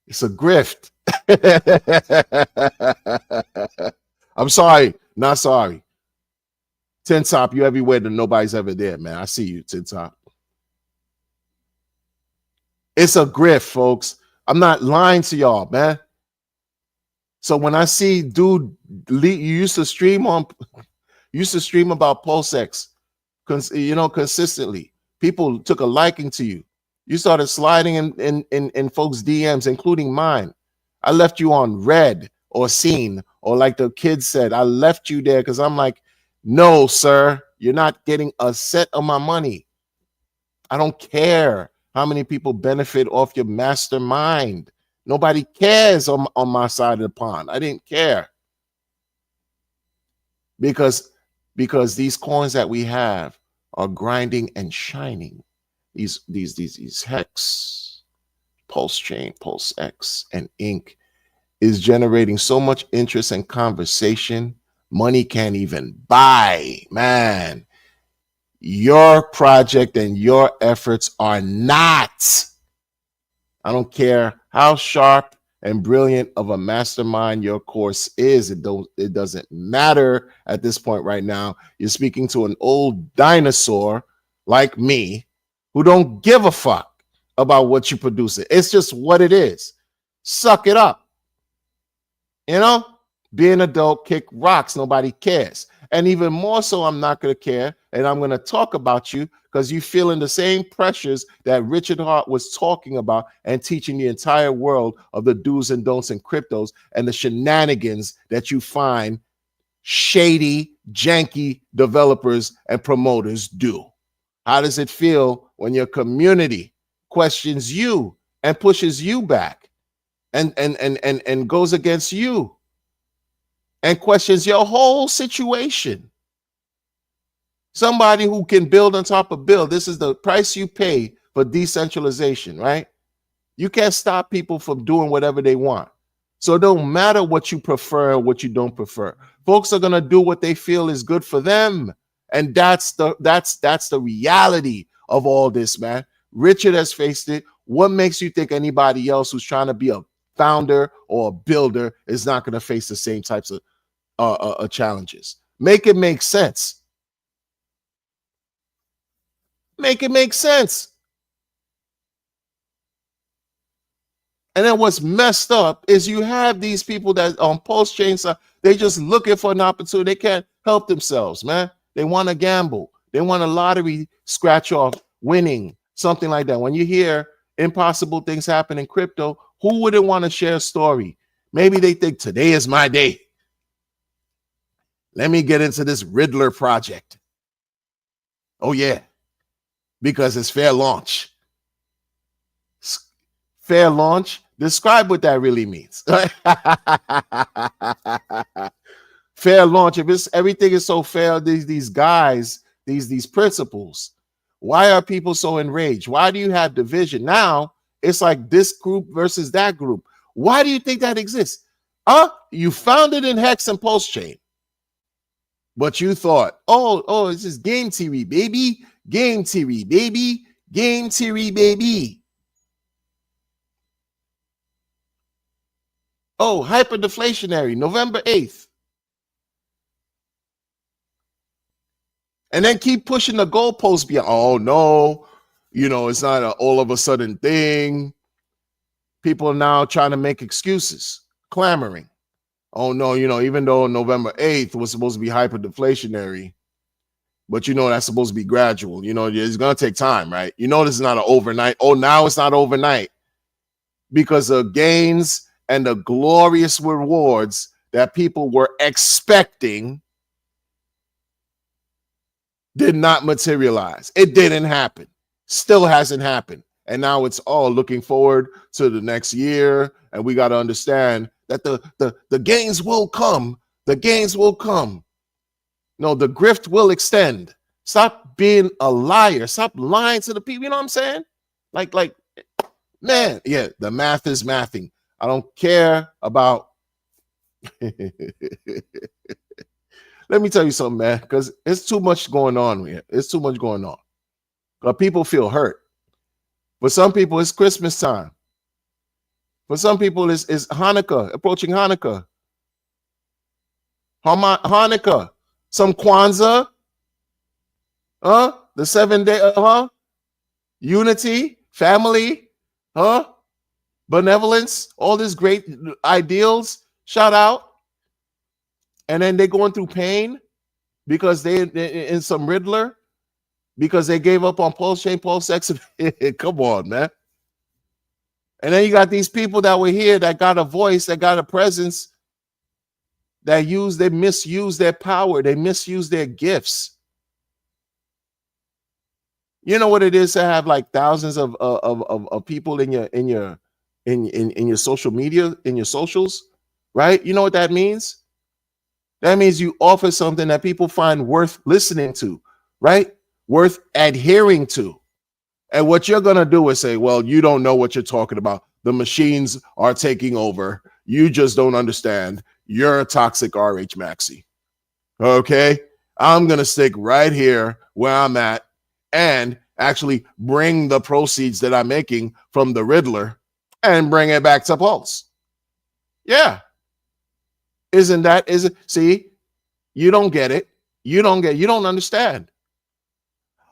It's a grift. I'm sorry, not sorry. Tin Top, you everywhere that nobody's ever there, man. I see you, Tin Top. It's a grift, folks. I'm not lying to y'all, man. So when I see dude, you used to stream about PulseX, consistently. People took a liking to you. You started sliding in folks' DMs, including mine. I left you on red or seen, or like the kids said, I left you there because I'm like, no, sir, you're not getting a cent of my money. I don't care how many people benefit off your mastermind. Nobody cares on my side of the pond. I didn't care. Because these coins that we have are grinding and shining. These Hex, Pulse Chain, Pulse X, and Ink is generating so much interest and conversation. Money can't even buy, man. Your project and your efforts are not. I don't care how sharp and brilliant of a mastermind your course is. It doesn't matter at this point right now. You're speaking to an old dinosaur like me who don't give a fuck about what you produce. It's just what it is. Suck it up. You know, be an adult, kick rocks. Nobody cares. And even more so, I'm not going to care. And I'm going to talk about you because you're feeling the same pressures that Richard Hart was talking about and teaching the entire world of the do's and don'ts and cryptos and the shenanigans that you find shady, janky developers and promoters do. How does it feel when your community questions you and pushes you back and goes against you and questions your whole situation? Somebody who can build on top of build. This is the price you pay for decentralization, right? You can't stop people from doing whatever they want. So it don't matter what you prefer or what you don't prefer. Folks are gonna do what they feel is good for them. And that's the reality of all this, man. Richard has faced it. What makes you think anybody else who's trying to be a founder or a builder is not going to face the same types of challenges? Make it make sense. Make it make sense. And then what's messed up is you have these people that on post-chain side, they just looking for an opportunity. They can't help themselves, man. They want to gamble. They want a lottery scratch off winning, something like that. When you hear impossible things happen in crypto, who wouldn't want to share a story? Maybe they think today is my day. Let me get into this Riddler project. Oh, yeah, because it's fair launch. Fair launch. Describe what that really means. Fair launch. If it's everything is so fair, these guys, these principles. Why are people so enraged? Why do you have division? Now it's like this group versus that group. Why do you think that exists? You found it in Hex and Postchain, but you thought, oh, it's just game theory, baby, game theory, baby, game theory, baby. Oh, hyperdeflationary, November 8th. And then keep pushing the goalposts beyond. Oh, no, it's not an all of a sudden thing. People are now trying to make excuses, clamoring. Oh, no, even though November 8th was supposed to be hyper-deflationary, but that's supposed to be gradual. It's going to take time, right? This is not an overnight. Oh, now it's not overnight because the gains and the glorious rewards that people were expecting did not materialize. It didn't happen. Still hasn't happened. And now it's all looking forward to the next year. And we got to understand that the gains will come. The gains will come. No, the grift will extend. Stop being a liar. Stop lying to the people. You know what I'm saying? Like, man, yeah, the math is mathing. I don't care about let me tell you something, man, because it's too much going on here. It's too much going on. People feel hurt. For some people, it's Christmas time. For some people, it's Hanukkah, approaching Hanukkah. Hanukkah. Some Kwanzaa. The 7 day, unity, family, benevolence, all these great ideals. Shout out. And then they're going through pain because they're in some Riddler, because they gave up on Postchain, PostX. Come on, man. And then you got these people that were here that got a voice, that got a presence, that they misuse their power, they misuse their gifts. You know what it is to have like thousands of people in your social media, in your socials, right? You know what that means? That means you offer something that people find worth listening to, right? Worth adhering to. And what you're going to do is say, well, you don't know what you're talking about. The machines are taking over. You just don't understand. You're a toxic RH Maxi. Okay? I'm going to stick right here where I'm at and actually bring the proceeds that I'm making from the Riddler and bring it back to Pulse. Yeah. Is it? See, you don't get it. You don't understand.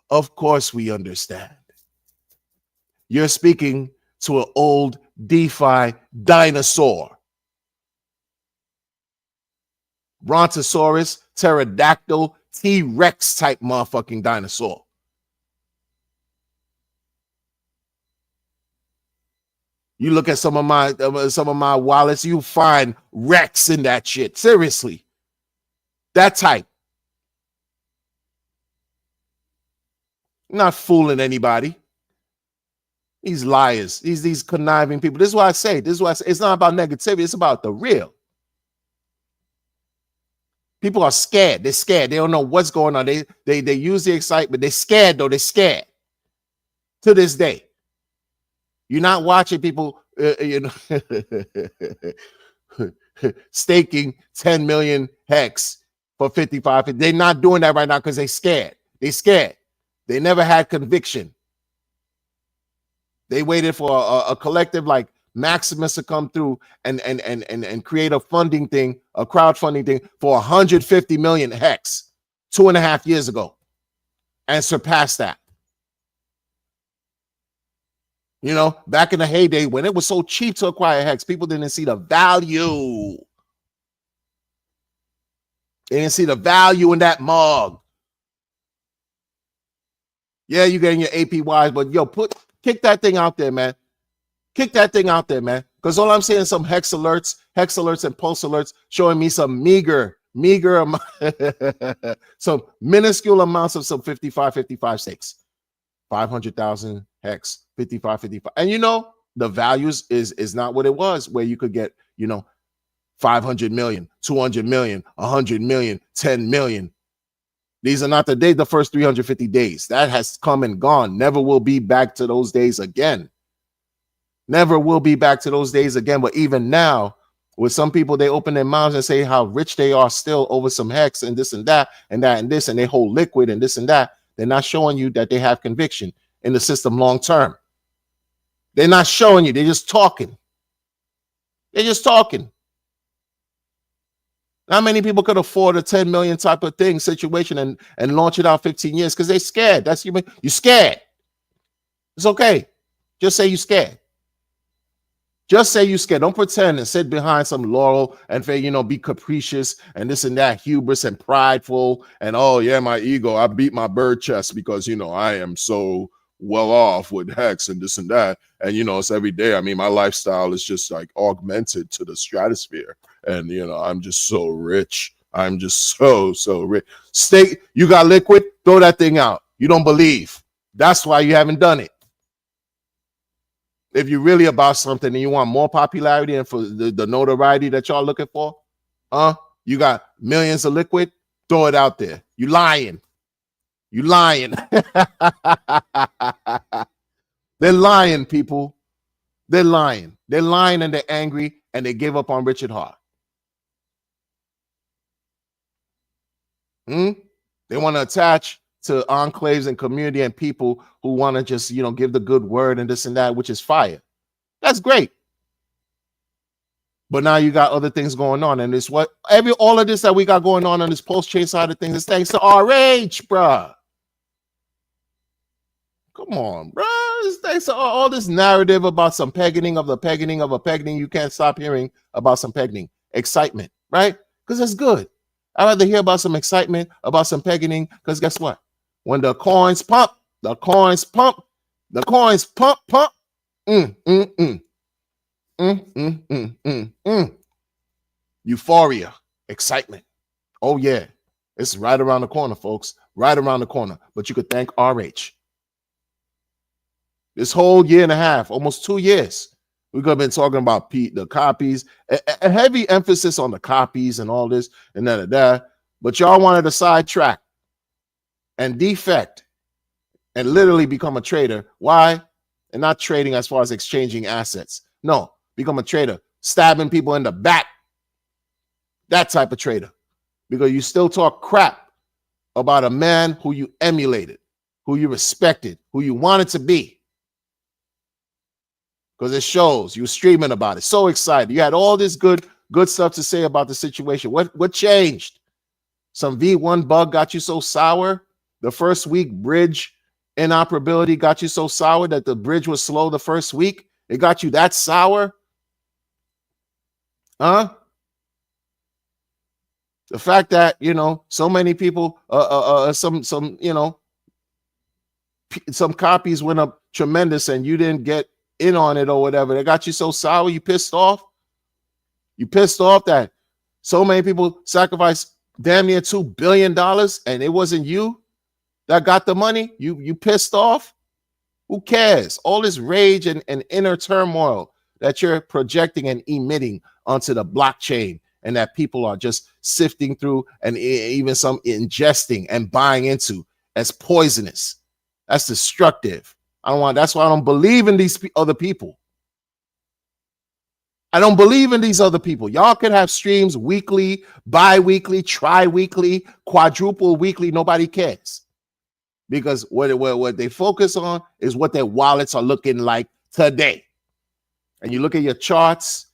Of course we understand. You're speaking to an old DeFi dinosaur. Brontosaurus, pterodactyl, T-Rex type motherfucking dinosaur. You look at some of my wallets, you find Rex in that shit. Seriously. That type. Not fooling anybody. These liars, these conniving people. This is why I say, it's not about negativity, it's about the real. People are scared. They're scared. They don't know what's going on. They use the excitement. They're scared, though. They're scared. To this day. You're not watching people staking 10 million hex for 55. They're not doing that right now because they're scared. They're scared. They never had conviction. They waited for a collective like Maximus to come through and create a funding thing, a crowdfunding thing for 150 million hex 2.5 years ago and surpassed that. You know, back in the heyday when it was so cheap to acquire hex, people didn't see the value. They didn't see the value in that mug. Yeah, you're getting your APYs, but yo, kick that thing out there, man. Kick that thing out there, man. Because all I'm saying is some hex alerts and pulse alerts showing me some meager some minuscule amounts of some 55 stakes. 500,000 hex, 55. And you know, the values is not what it was where you could get, 500 million, 200 million, 100 million, 10 million. These are not the first 350 days. That has come and gone. Never will be back to those days again. Never will be back to those days again. But even now, with some people, they open their mouths and say how rich they are still over some hex and this and that and that and this, and they hold liquid and this and that. They're not showing you that they have conviction in the system long term. They're not showing you. They're just talking. They're just talking. How many people could afford a 10 million type of thing situation and launch it out 15 years? Because they're scared. That's you. You're scared. It's okay. Just say you're scared. Just say you're scared. Don't pretend and sit behind some laurel and be capricious and this and that, hubris and prideful. And oh yeah, my ego. I beat my bird chest because I am so well off with hex and this and that. And it's every day. I mean, my lifestyle is just like augmented to the stratosphere. And I'm just so rich. I'm just so rich. You got liquid, throw that thing out. You don't believe. That's why you haven't done it. If you're really about something and you want more popularity and for the notoriety that y'all looking for, you got millions of liquid, throw it out there. You lying. You lying. They're lying, people. They're lying. They're lying and they're angry and they give up on Richard Heart. They want to attach to enclaves and community and people who want to just, give the good word and this and that, which is fire. That's great. But now you got other things going on. And it's all of this that we got going on this post-chain side of things is thanks to RH, bruh. Come on, bruh. It's thanks to all this narrative about some pegging of a pegging. You can't stop hearing about some pegging. Excitement, right? Because it's good. I'd rather hear about some excitement, about some pegging, because guess what? When the coins pump. Euphoria, excitement. Oh, yeah. It's right around the corner, folks. Right around the corner. But you could thank RH. This whole year and a half, almost 2 years, we could have been talking about the copies, a heavy emphasis on the copies and all this and that. But y'all wanted to sidetrack and defect and literally become a trader. Why? And not trading as far as exchanging assets. No, become a trader, stabbing people in the back. That type of trader. Because you still talk crap about a man who you emulated, who you respected, who you wanted to be. because it shows you were streaming about it. So excited. You had all this good stuff to say about the situation. What changed? Some V1 bug got you so sour. The first week bridge inoperability got you so sour that the bridge was slow the first week. It got you that sour? Huh? The fact that, you know, so many people, some copies went up tremendous and you didn't get in on it or whatever. They got you so sour, you pissed off? You pissed off that so many people sacrificed damn near $2 billion and it wasn't you that got the money? You pissed off? Who cares? All this rage and inner turmoil that you're projecting and emitting onto the blockchain and that people are just sifting through and even some ingesting and buying into as poisonous. That's destructive. That's why I don't believe in these other people. I don't believe in these other people. Y'all can have streams weekly, bi-weekly, tri-weekly, quadruple weekly. Nobody cares. Because what they focus on is what their wallets are looking like today. And you look at your charts,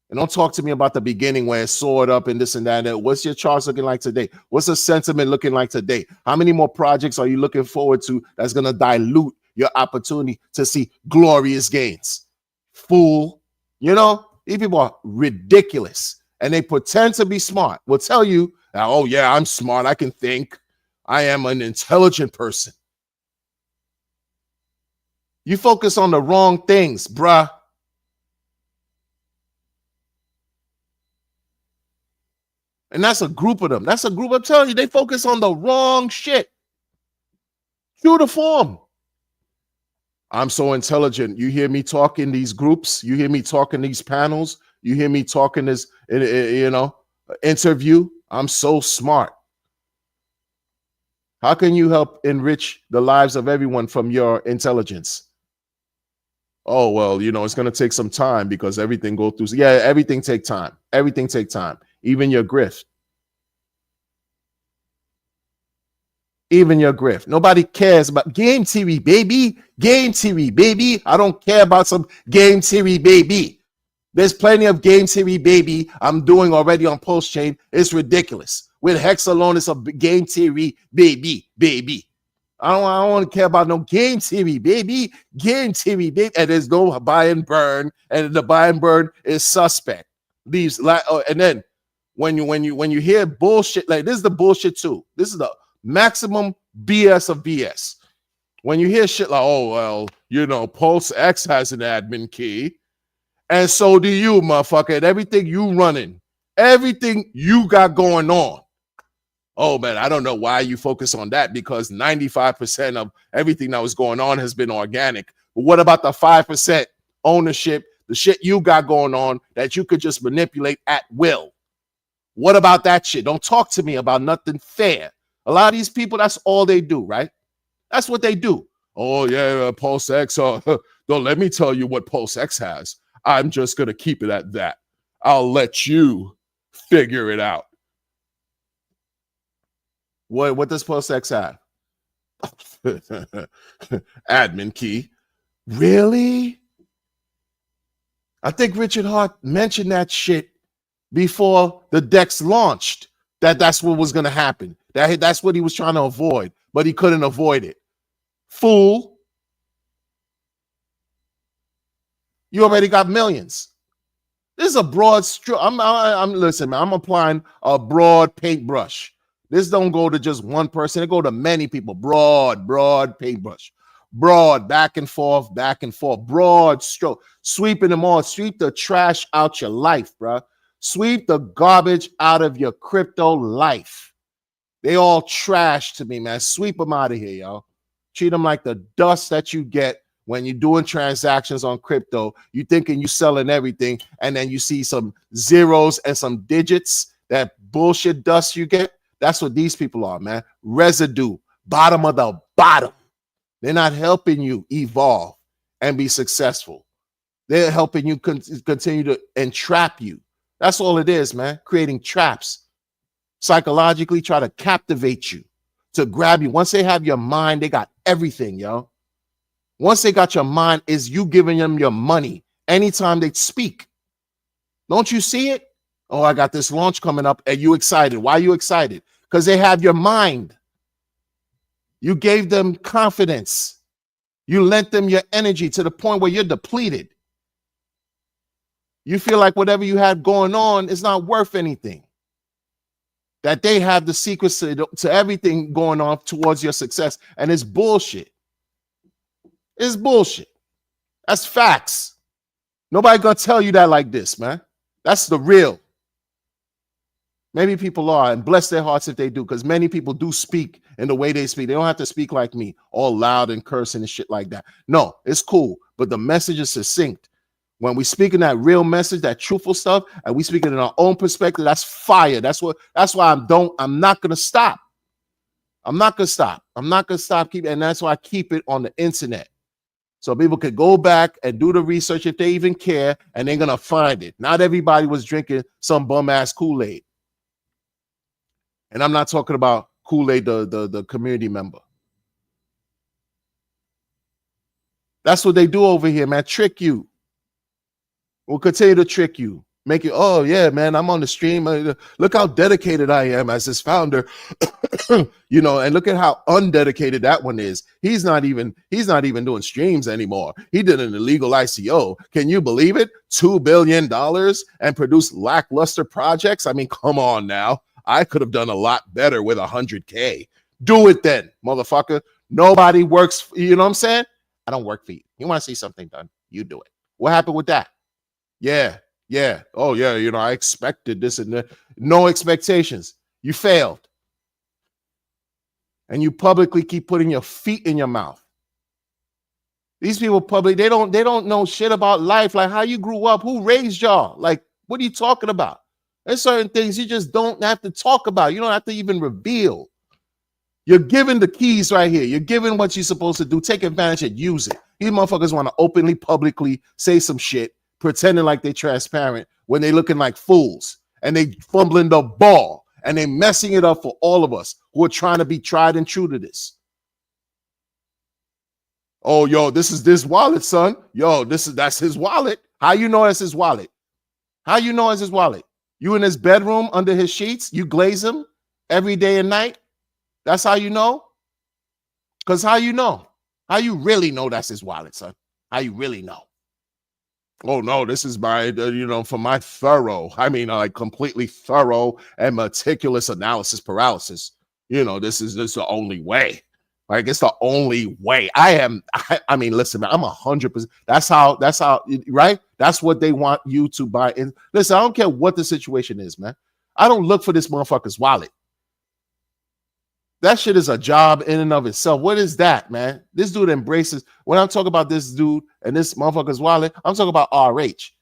and don't talk to me about the beginning where it soared up and this and that. What's your charts looking like today? What's the sentiment looking like today? How many more projects are you looking forward to that's going to dilute your opportunity to see glorious gains? Fool. You know, these people are ridiculous and they pretend to be smart. Will tell you, oh, yeah, I'm smart. I can think. I am an intelligent person. You focus on the wrong things, bruh. And that's a group of them. That's a group, I'm telling you, they focus on the wrong shit. True to form. I'm so intelligent. You hear me talk in these groups. You hear me talk in these panels. You hear me talking this, interview. I'm so smart. How can you help enrich the lives of everyone from your intelligence? Oh, well, it's going to take some time because everything go through. Yeah, everything take time. Everything take time. Even your grift. Even your grift. Nobody cares about game theory, baby. Game theory, baby. I don't care about some game theory, baby. There's plenty of game theory, baby. I'm doing already on Pulse Chain. It's ridiculous. With Hex alone, it's a game theory, baby. I don't want to care about no game theory, baby. Game theory, baby. And there's no buy and burn, and the buy and burn is suspect. And then when you hear bullshit, like this is the bullshit too. This is the maximum BS of BS. When you hear shit like, oh, well, Pulse X has an admin key, and so do you, motherfucker. And everything you running, everything you got going on. Oh, man, I don't know why you focus on that because 95% of everything that was going on has been organic. But what about the 5% ownership, the shit you got going on that you could just manipulate at will? What about that shit? Don't talk to me about nothing fair. A lot of these people, that's all they do, right? That's what they do. Oh, yeah, Pulse X. Don't let me tell you what Pulse X has. I'm just going to keep it at that. I'll let you figure it out. What does Pulse X have? Admin key. Really? I think Richard Hart mentioned that shit before the DEX launched. That's what was going to happen. That's what he was trying to avoid, but he couldn't avoid it. Fool. You already got millions. This is a broad stroke. Listen, man, I'm applying a broad paintbrush. This don't go to just one person. It go to many people. Broad paintbrush. Broad, back and forth, broad stroke. Sweeping them all. Sweep the trash out your life, bro. Sweep the garbage out of your crypto life. They all trash to me, man. Sweep them out of here, y'all. Treat them like the dust that you get when you're doing transactions on crypto. You thinking you selling everything, and then you see some zeros and some digits, that bullshit dust you get. That's what these people are, man. Residue, bottom of the bottom. They're not helping you evolve and be successful. They're helping you continue to entrap you. That's all it is, man. Creating traps. Psychologically try to captivate you, to grab you. Once they have your mind, they got everything, yo. Once they got your mind, is you giving them your money anytime they speak. Don't you see it? Oh, I got this launch coming up. Are you excited? Why are you excited? Because they have your mind. You gave them confidence. You lent them your energy to the point where you're depleted. You feel like whatever you had going on is not worth anything. That they have the secrets to everything going on towards your success. And it's bullshit. It's bullshit. That's facts. Nobody gonna tell you that like this, man. That's the real. Maybe people are, and bless their hearts if they do, because many people do speak in the way they speak. They don't have to speak like me, all loud and cursing and shit like that. No, it's cool, but the message is succinct. When we speak in that real message, that truthful stuff, and we speak it in our own perspective, that's fire. That's why I'm not gonna stop. I'm not gonna stop. I'm not gonna stop keeping, and that's why I keep it on the internet. So people could go back and do the research if they even care, and they're gonna find it. Not everybody was drinking some bum ass Kool-Aid. And I'm not talking about Kool-Aid, the community member. That's what they do over here, man. Trick you. We'll continue to trick you. Make it, oh yeah, man, I'm on the stream. Look how dedicated I am as his founder. You know, and look at how undedicated that one is. He's not even doing streams anymore. He did an illegal ICO. Can you believe it? $2 billion and produce lackluster projects. I mean, come on now. I could have done a lot better with 100K. Do it then, motherfucker. Nobody works. You know what I'm saying? I don't work for you. You want to see something done? You do it. What happened with that? Yeah. Oh, yeah. You know, I expected this and that. No expectations. You failed. And you publicly keep putting your feet in your mouth. These people they don't know shit about life. Like how you grew up, who raised y'all? Like, what are you talking about? There's certain things you just don't have to talk about. You don't have to even reveal. You're given the keys right here. You're given what you're supposed to do. Take advantage and use it. These motherfuckers want to openly, publicly say some shit, pretending like they're transparent when they're looking like fools. And they fumbling the ball. And they messing it up for all of us who are trying to be tried and true to this. Oh, yo, this is this wallet, son. Yo, that's his wallet. How you know that's his wallet? How you know it's his wallet? You in his bedroom under his sheets, you glaze him every day and night. That's how you know? Because how you know? How you really know that's his wallet, son? How you really know? Oh, no, this is my, for my thorough, like completely thorough and meticulous analysis paralysis. This is the only way. Like, it's the only way. Listen, man, I'm 100%. That's how, right? That's what they want you to buy in. Listen, I don't care what the situation is, man. I don't look for this motherfucker's wallet. That shit is a job in and of itself. What is that, man? This dude embraces. When I'm talking about this dude and this motherfucker's wallet, I'm talking about RH.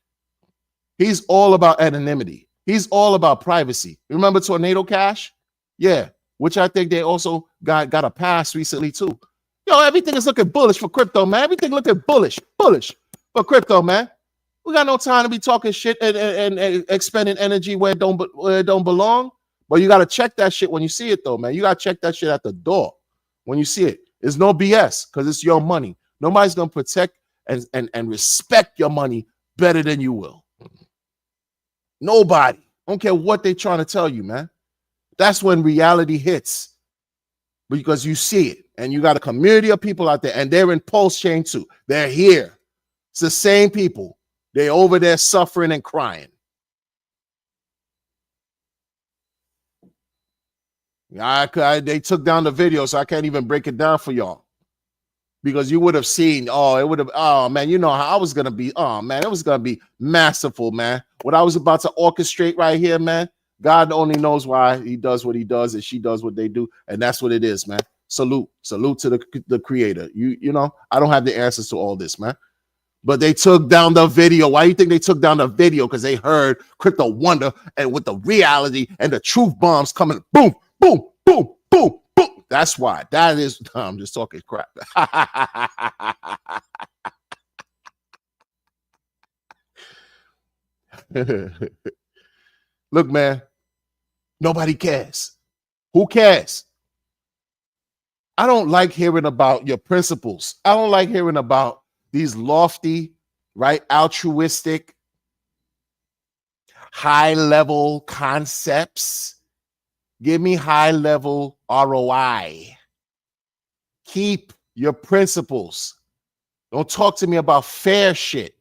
He's all about anonymity. He's all about privacy. Remember Tornado Cash? Yeah, which I think they also got a pass recently too. Yo, everything is looking bullish for crypto, man. Everything looking bullish for crypto, man. We got no time to be talking shit and expending energy where it don't belong. But you got to check that shit when you see it, though, man. You got to check that shit at the door when you see it. There's no BS because it's your money. Nobody's going to protect and respect your money better than you will. Nobody. I don't care what they're trying to tell you, man. That's when reality hits because you see it. And you got a community of people out there, and they're in Pulse Chain too. They're here. It's the same people. They're over there suffering and crying. They took down the video, so I can't even break it down for y'all. Because you would have seen, man, you know how I was going to be. Oh, man, it was going to be masterful, man. What I was about to orchestrate right here, man, God only knows why he does what he does and she does what they do. And that's what it is, man. Salute to the creator. You know, I don't have the answers to all this, man. But they took down the video. Why do you think they took down the video? Because they heard Crypto Wonder and with the reality and the truth bombs coming, boom, boom, boom, boom, boom. That's why. That is, I'm just talking crap. Look, man, nobody cares. Who cares? I don't like hearing about your principles. I don't like hearing about these lofty, right, altruistic, high-level concepts. Give me high-level ROI. Keep your principles. Don't talk to me about fair shit.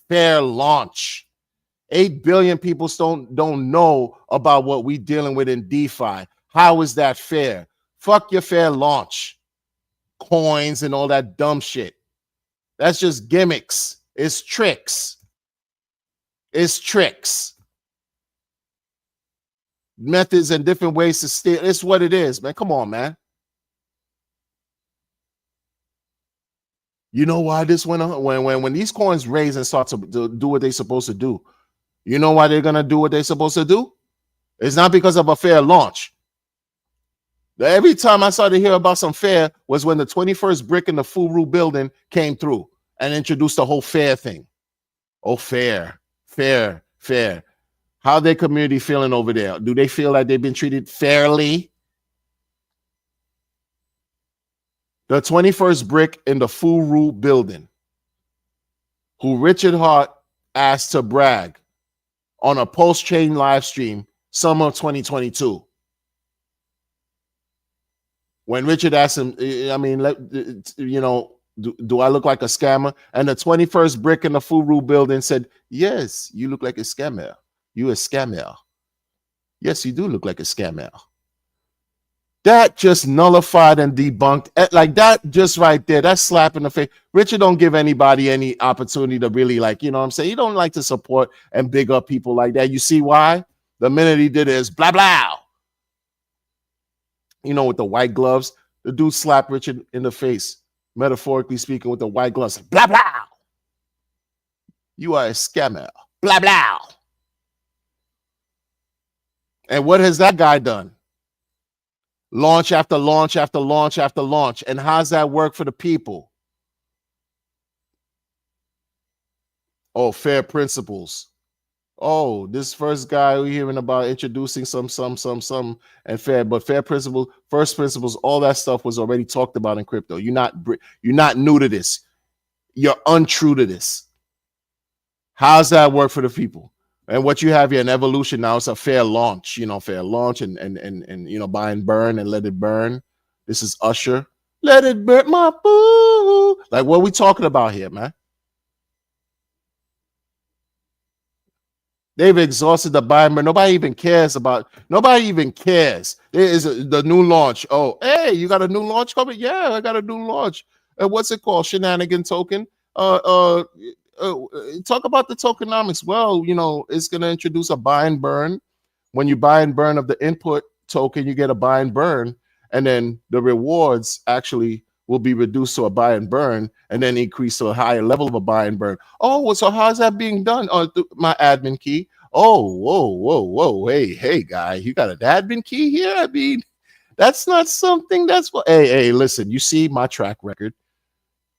Fair launch. 8 billion people don't know about what we dealing with in DeFi. How is that fair? Fuck your fair launch. Coins and all that dumb shit. That's just gimmicks. It's tricks. It's tricks. Methods and different ways to steal. It's what it is, man. Come on, man. You know why this went on? When these coins raise and start to do what they're supposed to do, you know why they're gonna do what they're supposed to do? It's not because of a fair launch. Every time I started to hear about some fair was when the 21st brick in the Furu building came through and introduced the whole fair thing. Oh, fair. How their community feeling over there? Do they feel like they've been treated fairly? The 21st brick in the Furu building, who Richard Hart asked to brag on a post-chain live stream summer of 2022. When Richard asked him, I mean, do I look like a scammer? And the 21st brick in the Furu building said, yes, you look like a scammer. You a scammer. Yes, you do look like a scammer. That just nullified and debunked. Like that just right there, that slap in the face. Richard don't give anybody any opportunity to really like, you know what I'm saying? He don't like to support and big up people like that. You see why? The minute he did it is blah, blah. You know, with the white gloves, the dude slapped Richard in the face, metaphorically speaking, with the white gloves. Blah, blah. You are a scammer. Blah, blah. And what has that guy done? Launch after launch after launch after launch. And how's that work for the people? Oh, fair principles. Oh, this first guy we're hearing about introducing some and fair, but fair principles, first principles, all that stuff was already talked about in crypto. You're not new to this. You're untrue to this. How's that work for the people? And what you have here in evolution now is a fair launch, fair launch and buy and burn and let it burn. This is Usher. Let it burn my boo. Like, what are we talking about here, man? They've exhausted the buy and burn. Nobody even cares. There is the new launch. Oh, hey, you got a new launch coming? Yeah, I got a new launch. What's it called? Shenanigan token. Talk about the tokenomics. Well, it's going to introduce a buy and burn. When you buy and burn of the input token, you get a buy and burn, and then the rewards actually will be reduced to a buy and burn, and then increase to a higher level of a buy and burn. Oh, so how's that being done? Oh, my admin key. Oh, whoa. Hey, guy, you got an admin key here? I mean, that's not something that's what. Hey, listen, you see my track record.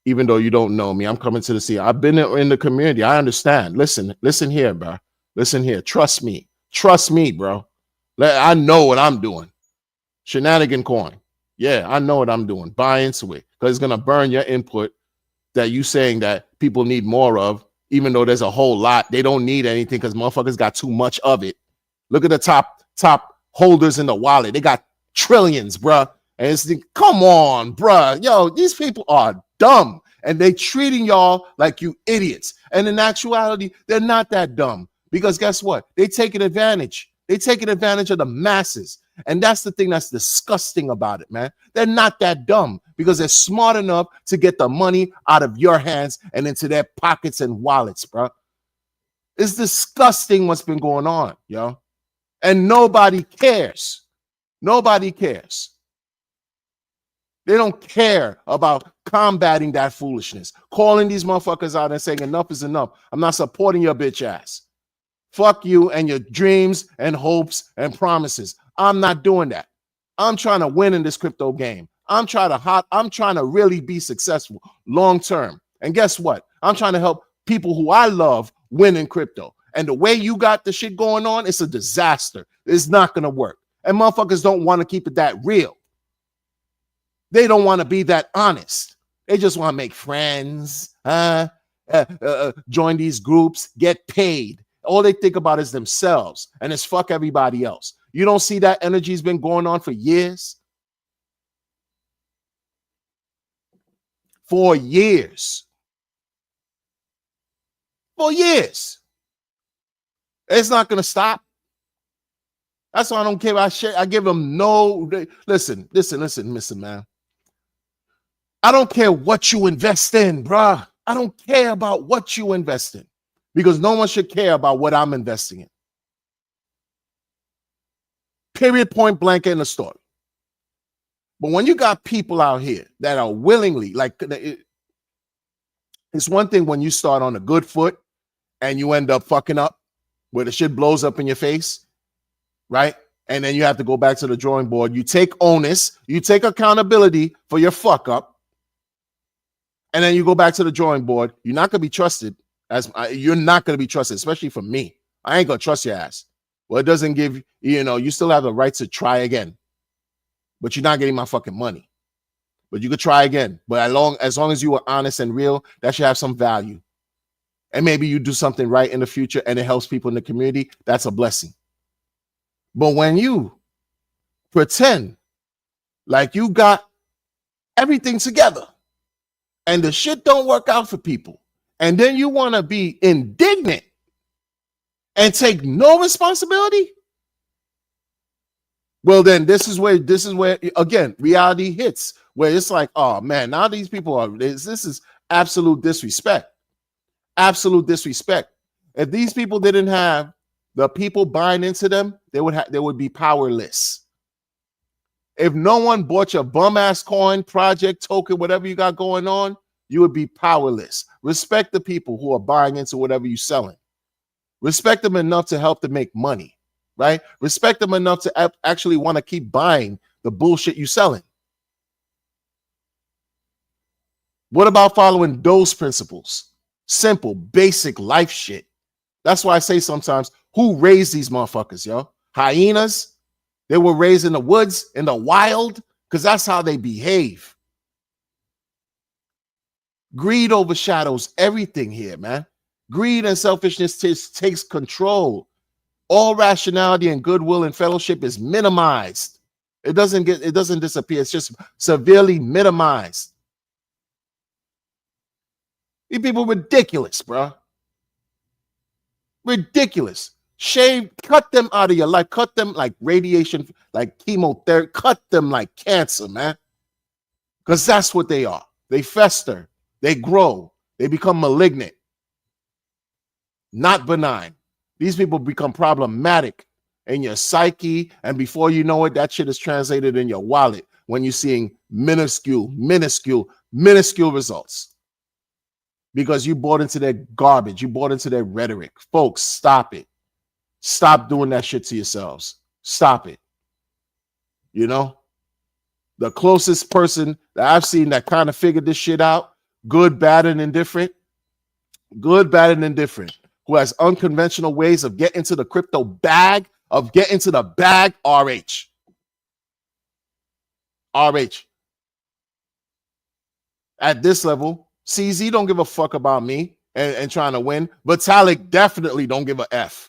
Even though you don't know me, I'm coming to the scene. I've been in the community. I understand. Listen here, bro. Listen here. Trust me, bro. I know what I'm doing. Shenanigan coin. Yeah, I know what I'm doing. Buy into it because it's gonna burn your input that you saying that people need more of, even though there's a whole lot. They don't need anything because motherfuckers got too much of it. Look at the top holders in the wallet. They got trillions, bro. And it's come on, bro. Yo, these people are dumb and they treating y'all like you idiots. And in actuality, they're not that dumb because guess what? They taking advantage. They taking advantage of the masses. And that's the thing that's disgusting about it, man. They're not that dumb because they're smart enough to get the money out of your hands and into their pockets and wallets, bro. It's disgusting what's been going on, yo. And nobody cares. Nobody cares. They don't care about combating that foolishness, calling these motherfuckers out and saying enough is enough. I'm not supporting your bitch ass. Fuck you and your dreams and hopes and promises. I'm not doing that. I'm trying to win in this crypto game. I'm trying to really be successful long term. And guess what? I'm trying to help people who I love win in crypto. And the way you got the shit going on, it's a disaster. It's not going to work. And motherfuckers don't want to keep it that real. They don't want to be that honest. They just want to make friends, join these groups, get paid. All they think about is themselves, and it's fuck everybody else. You don't see that energy's been going on for years? For years. For years. It's not going to stop. That's why I don't care. I give them no. Listen, man. I don't care what you invest in, bruh. I don't care about what you invest in because no one should care about what I'm investing in. Period, point blank in the story. But when you got people out here that are willingly, like, it's one thing when you start on a good foot and you end up fucking up where the shit blows up in your face, right? And then you have to go back to the drawing board. You take onus, you take accountability for your fuck up. And then you go back to the drawing board. You're not going to be trusted. You're not going to be trusted, especially from me. I ain't going to trust your ass. Well, it doesn't give, you still have the right to try again. But you're not getting my fucking money. But you could try again. But as long as you are honest and real, that should have some value. And maybe you do something right in the future and it helps people in the community. That's a blessing. But when you pretend like you got everything together, and the shit don't work out for people, and then you want to be indignant and take no responsibility, well, then this is where again reality hits, where it's like, oh man, now these people are this is absolute disrespect. Absolute disrespect. If these people didn't have the people buying into them, they would be powerless. If no one bought your bum ass coin, project, token, whatever you got going on, you would be powerless. Respect the people who are buying into whatever you're selling. Respect them enough to help them make money, right? Respect them enough to actually want to keep buying the bullshit you're selling. What about following those principles? Simple, basic life shit. That's why I say sometimes, who raised these motherfuckers, yo? Hyenas? They were raised in the woods, in the wild, because that's how they behave. Greed overshadows everything here, man. Greed and selfishness takes control. All rationality and goodwill and fellowship is minimized. It doesn't disappear. It's just severely minimized. These people ridiculous, bro. Ridiculous. Cut them out of your life. Cut them like radiation, like chemotherapy. Cut them like cancer, man. Because that's what they are. They fester. They grow. They become malignant. Not benign. These people become problematic in your psyche. And before you know it, that shit is translated in your wallet when you're seeing minuscule results. Because you bought into their garbage. You bought into their rhetoric. Folks, stop it. Stop doing that shit to yourselves. Stop it. The closest person that I've seen that kind of figured this shit out, good, bad, and indifferent, who has unconventional ways of getting to the crypto bag, RH. At this level, CZ don't give a fuck about me and trying to win. Vitalik definitely don't give a F.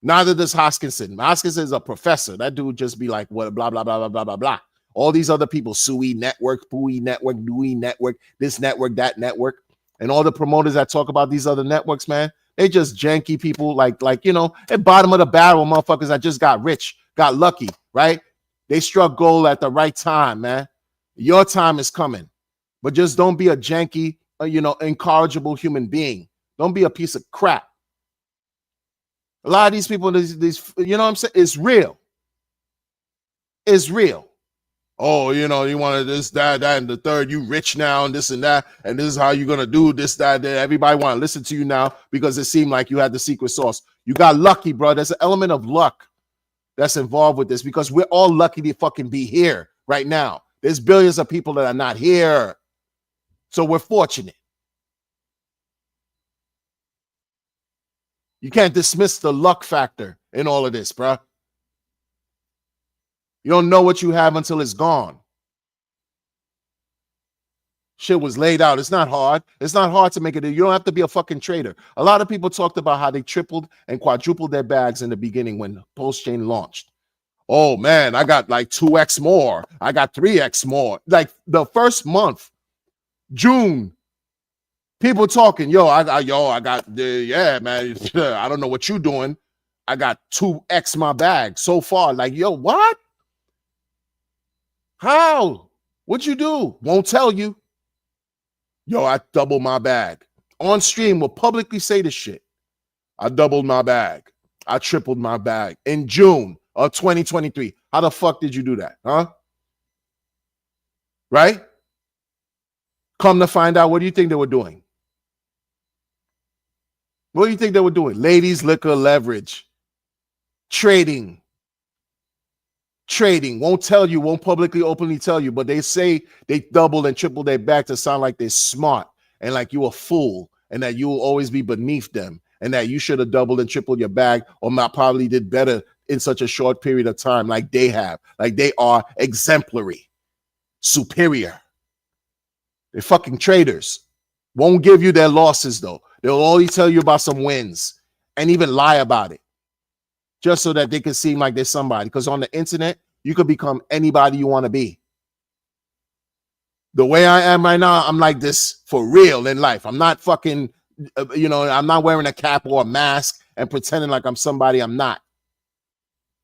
Neither does Hoskinson. Hoskinson is a professor. That dude just be like, what, blah, blah, blah, blah, blah, blah, blah. All these other people, Sui Network, Pui Network, Dewey Network, this network, that network, and all the promoters that talk about these other networks, man, they just janky people like at bottom of the barrel motherfuckers that just got rich, got lucky, right? They struck gold at the right time, man. Your time is coming. But just don't be a janky, incorrigible human being. Don't be a piece of crap. A lot of these people, these what I'm saying? It's real. It's real. Oh, you wanted this, that, and the third. You rich now, and this and that, and this is how you're gonna do this, that. Everybody want to listen to you now because it seemed like you had the secret sauce. You got lucky, bro. There's an element of luck that's involved with this because we're all lucky to fucking be here right now. There's billions of people that are not here, so we're fortunate. You can't dismiss the luck factor in all of this, bro. You don't know what you have until it's gone. Shit was laid out. It's not hard. It's not hard to make it. You don't have to be a fucking trader. A lot of people talked about how they tripled and quadrupled their bags in the beginning when Pulse Chain launched. Oh man, I got like 2x more. I got 3x more. Like the first month, June, people talking, I got yeah, man. I don't know what you doing. I got 2x my bag so far. Like, yo, what? How? What'd you do? Won't tell you. Yo, I doubled my bag. On stream, will publicly say this shit. I doubled my bag. I tripled my bag in June of 2023. How the fuck did you do that? Huh? Right? Come to find out, what do you think they were doing? What do you think they were doing? Ladies, liquor, leverage, trading. Trading. Won't tell you, won't publicly, openly tell you, but they say they doubled and tripled their bag to sound like they're smart and like you a fool and that you will always be beneath them and that you should have doubled and tripled your bag or not probably did better in such a short period of time like they have. Like they are exemplary, superior. They're fucking traders. Won't give you their losses though. They'll only tell you about some wins and even lie about it just so that they can seem like they're somebody. Because on the internet, you could become anybody you want to be. The way I am right now, I'm like this for real in life. I'm not fucking, I'm not wearing a cap or a mask and pretending like I'm somebody I'm not.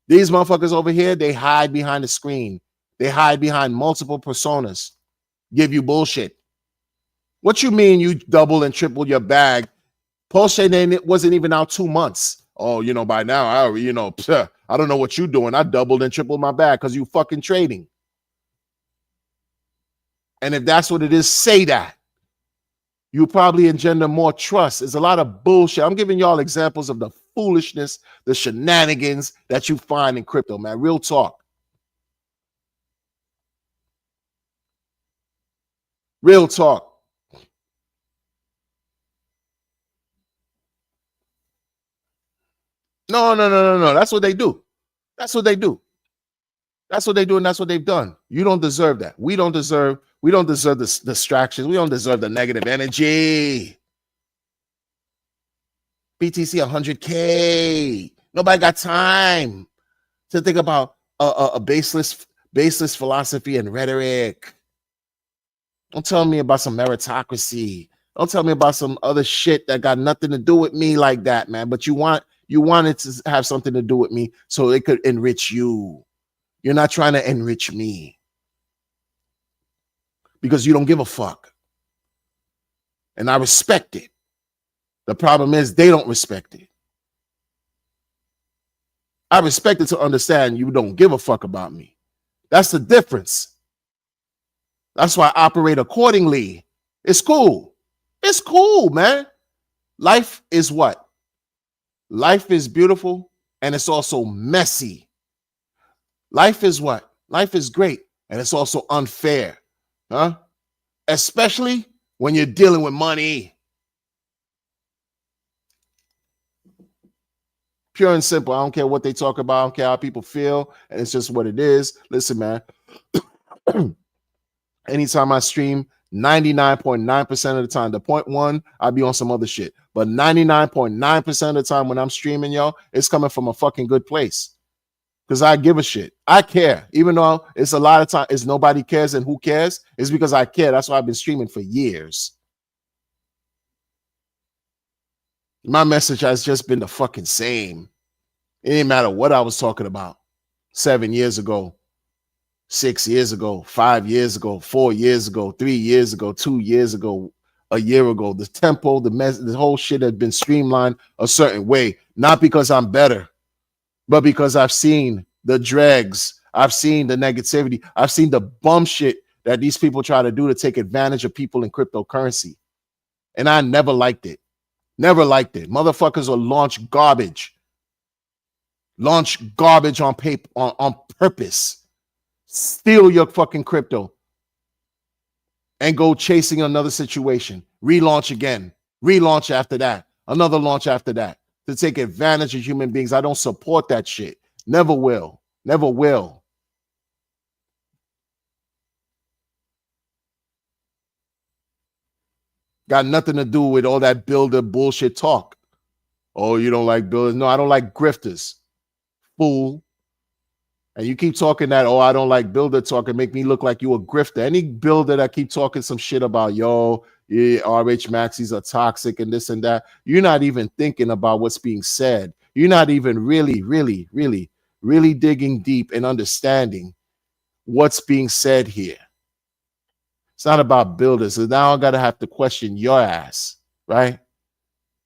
These motherfuckers over here, they hide behind the screen. They hide behind multiple personas. Give you bullshit. What you mean you double and triple your bag? Pulse Chain it wasn't even out 2 months. Oh, by now, I don't know what you're doing. I doubled and tripled my bag because you fucking trading. And if that's what it is, say that. You probably engender more trust. There's a lot of bullshit. I'm giving y'all examples of the foolishness, the shenanigans that you find in crypto, man. Real talk. Real talk. No. That's what they do. That's what they do. That's what they do, and that's what they've done. You don't deserve that. We don't deserve the distractions. We don't deserve the negative energy. BTC 100K. Nobody got time to think about a baseless philosophy and rhetoric. Don't tell me about some meritocracy. Don't tell me about some other shit that got nothing to do with me like that, man. But you wanted to have something to do with me so it could enrich you. You're not trying to enrich me because you don't give a fuck. And I respect it. The problem is they don't respect it. I respect it to understand you don't give a fuck about me. That's the difference. That's why I operate accordingly. It's cool. It's cool, man. Life is what? Life is beautiful and it's also messy. Life is what? Life is great and it's also unfair. Huh? Especially when you're dealing with money. Pure and simple. I don't care what they talk about. I don't care how people feel. And it's just what it is. Listen, man. Anytime I stream, 99.9% of the time, the 0.1, I'll be on some other shit. But 99.9% of the time when I'm streaming, y'all, it's coming from a fucking good place. Because I give a shit. I care. Even though it's a lot of time, it's nobody cares and who cares? It's because I care. That's why I've been streaming for years. My message has just been the fucking same. It didn't matter what I was talking about 7 years ago, 6 years ago, 5 years ago, 4 years ago, 3 years ago, 2 years ago, a year ago. The tempo, the whole shit had been streamlined a certain way. Not because I'm better, but because I've seen the dregs. I've seen the negativity. I've seen the bum shit that these people try to do to take advantage of people in cryptocurrency. And I never liked it. Never liked it. Motherfuckers will launch garbage. Launch garbage on paper, on purpose. Steal your fucking crypto. And go chasing another situation. Relaunch again. Relaunch after that. Another launch after that. To take advantage of human beings. I don't support that shit. Never will. Never will. Got nothing to do with all that builder bullshit talk. Oh, you don't like builders? No, I don't like grifters. Fool. And you keep talking that, oh, I don't like builder talk and make me look like you a grifter. Any builder that keep talking some shit about, yo, yeah, RH Maxis are toxic and this and that, you're not even thinking about what's being said. You're not even really digging deep and understanding what's being said here. It's not about builders. So now I gotta have to question your ass, right?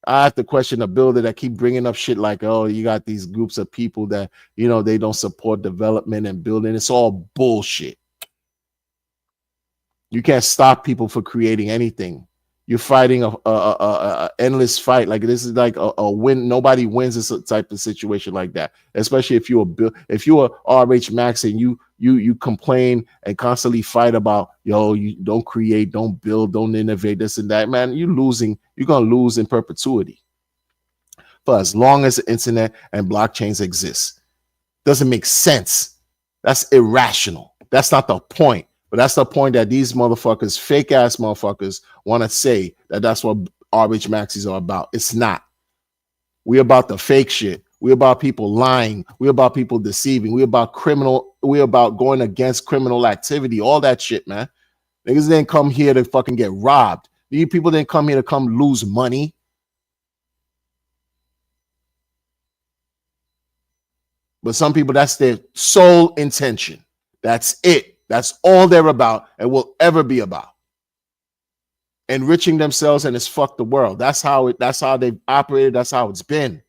I have to question a builder that keep bringing up shit like, oh, you got these groups of people that, you know, they don't support development and building. It's all bullshit. You can't stop people for creating anything. You're fighting a endless fight. Like this is like a win. Nobody wins this type of situation like that. Especially if you're RH Max and you complain and constantly fight about, yo, you don't create, don't build, don't innovate, this and that. Man, you're losing. You're gonna lose in perpetuity for as long as the internet and blockchains exist. Doesn't make sense. That's irrational. That's not the point. But that's the point that these motherfuckers, fake ass motherfuckers, want to say that that's what RH Maxis are about. It's not. We're about the fake shit. We're about people lying. We're about people deceiving. We're about going against criminal activity. All that shit, man. Niggas didn't come here to fucking get robbed. These people didn't come here to come lose money. But some people, that's their sole intention. That's it. That's all they're about and will ever be about. Enriching themselves, and it's fuck the world. That's how they've operated. That's how it's been.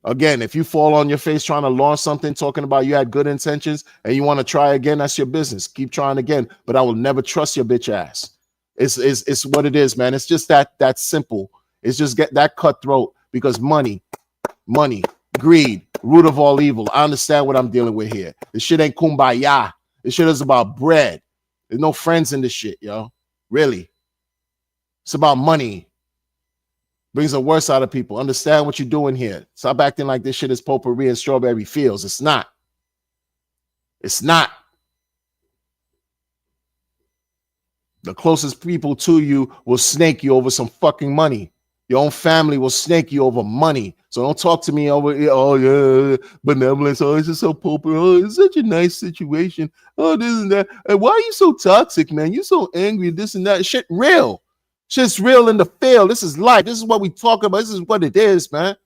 Again, if you fall on your face trying to launch something, talking about you had good intentions and you want to try again, that's your business. Keep trying again. But I will never trust your bitch ass. It's what it is, man. It's just that simple. It's just get that cutthroat because money, greed, root of all evil. I understand what I'm dealing with here. This shit ain't kumbaya. This shit is about bread. There's no friends in this shit, yo. Really. It's about money. Brings the worst out of people. Understand what you're doing here. Stop acting like this shit is potpourri and strawberry fields. It's not. It's not. The closest people to you will snake you over some fucking money. Your own family will snake you over money. So don't talk to me over, oh, yeah, benevolence. Oh, it's just so poor. Oh, it's such a nice situation. Oh, this and that. And why are you so toxic, man? You're so angry, this and that. Shit real. Shit's real in the field. This is life. This is what we talk about. This is what it is, man.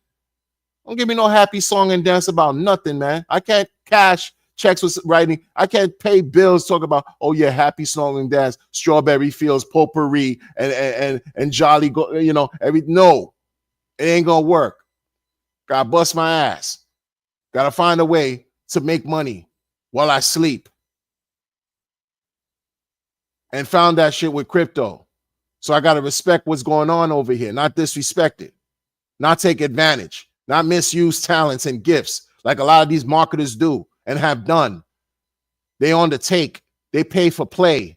Don't give me no happy song and dance about nothing, man. I can't cash checks with writing. I can't pay bills talking about, oh yeah, happy song and dance, strawberry fields, potpourri, and jolly, no, it ain't gonna work. Gotta bust my ass. Gotta find a way to make money while I sleep. And found that shit with crypto. So I gotta respect what's going on over here, not disrespect it, not take advantage, not misuse talents and gifts like a lot of these marketers do and have done. They on the take. They pay for play.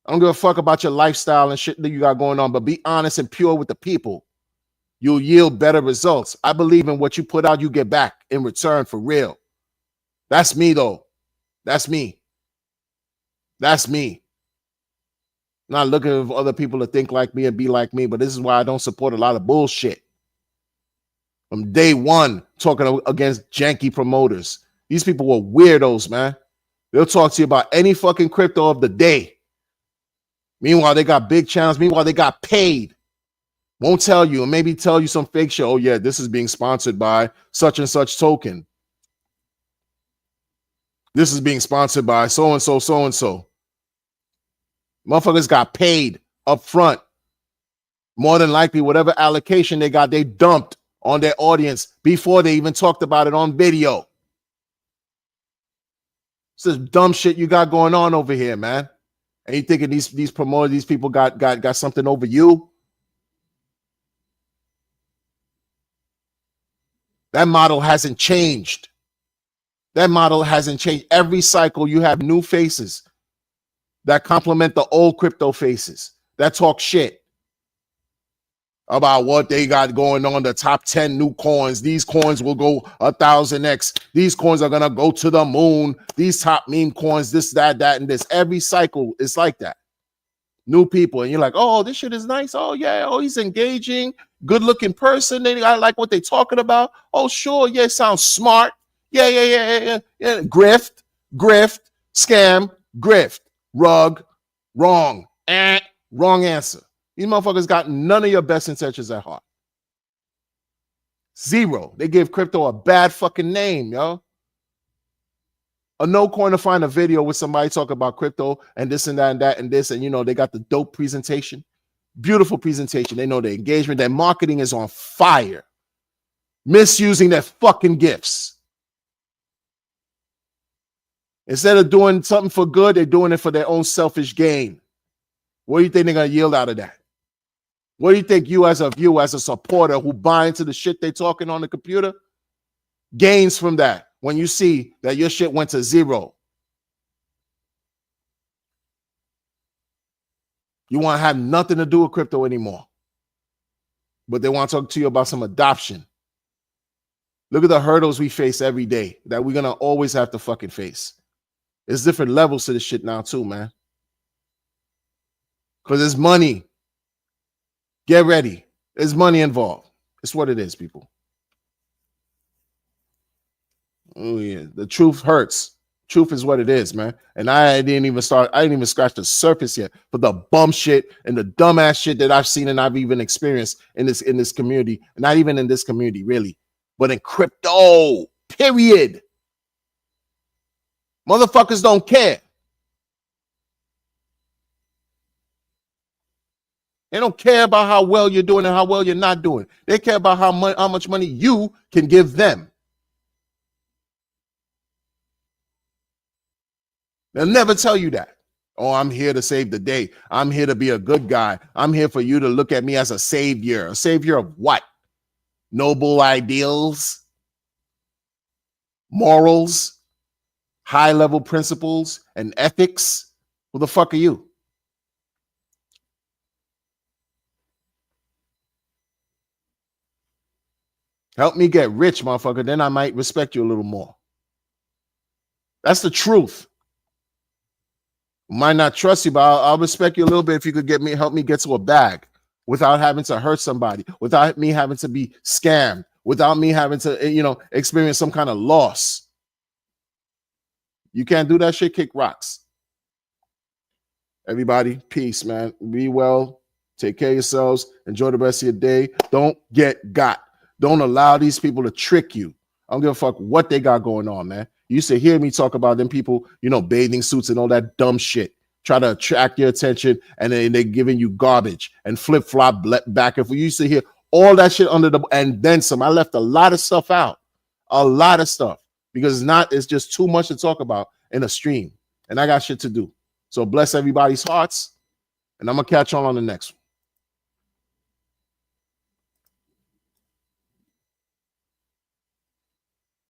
I don't give a fuck about your lifestyle and shit that you got going on, but be honest and pure with the people. You'll yield better results. I believe in what you put out, you get back in return for real. That's me, though. That's me. That's me. Not looking for other people to think like me and be like me, but this is why I don't support a lot of bullshit. From day one, talking against janky promoters. These people were weirdos, man. They'll talk to you about any fucking crypto of the day. Meanwhile, they got big channels. Meanwhile, they got paid. Won't tell you, and maybe tell you some fake shit. Oh, yeah, this is being sponsored by such and such token. This is being sponsored by so-and-so, so-and-so. Motherfuckers got paid up front. More than likely, whatever allocation they got, they dumped on their audience before they even talked about it on video. It's this dumb shit you got going on over here, man. And you thinking these promoters, these people got something over you? That model hasn't changed. That model hasn't changed. Every cycle, you have new faces that complement the old crypto faces that talk shit about what they got going on, the top 10 new coins. These coins will go 1,000x. These coins are going to go to the moon. These top meme coins, this, that, and this. Every cycle is like that. new people, and you're like, oh, this shit is nice. Oh, yeah. Oh, he's engaging, good looking person. I like what they're talking about. Oh, sure. Yeah, it sounds smart. Yeah. Grift, scam, grift, rug, wrong. Wrong answer. These motherfuckers got none of your best intentions at heart. Zero. They give crypto a bad fucking name, yo. A no coin to find a video with somebody talk about crypto and this and that and that and this, and they got the dope presentation, beautiful presentation. They know the engagement, their marketing is on fire, misusing their fucking gifts. Instead of doing something for good, they're doing it for their own selfish gain. What do you think they're gonna yield out of that? What do you think you as a supporter who buy into the shit they talking on the computer gains from that? When you see that your shit went to zero, you want to have nothing to do with crypto anymore, but they want to talk to you about some adoption. Look at the hurdles we face every day that we're going to always have to fucking face. There's different levels to this shit now too, man. Because there's money. Get ready. There's money involved. It's what it is, people. Oh yeah, the truth hurts. Truth is what it is, man. And I didn't even scratch the surface yet for the bum shit and the dumbass shit that I've seen and I've even experienced in this community. And not even in this community, really, but in crypto, period. Motherfuckers don't care. They don't care about how well you're doing and how well you're not doing. They care about how much money you can give them. They'll never tell you that. Oh, I'm here to save the day. I'm here to be a good guy. I'm here for you to look at me as a savior. A savior of what? Noble ideals, morals, high-level principles, and ethics. Who the fuck are you? Help me get rich, motherfucker. Then I might respect you a little more. That's the truth. Might not trust you, but I'll respect you a little bit if you could help me get to a bag without having to hurt somebody, without me having to be scammed, without me having to, experience some kind of loss. You can't do that shit, kick rocks. Everybody, peace, man. Be well. Take care of yourselves. Enjoy the rest of your day. Don't get got. Don't allow these people to trick you. I don't give a fuck what they got going on, man. You used to hear me talk about them people, bathing suits and all that dumb shit. Try to attract your attention, and then they're giving you garbage and flip-flop back. If we used to hear all that shit and then some. I left a lot of stuff out. A lot of stuff. Because it's just too much to talk about in a stream. And I got shit to do. So bless everybody's hearts. And I'm going to catch on the next one.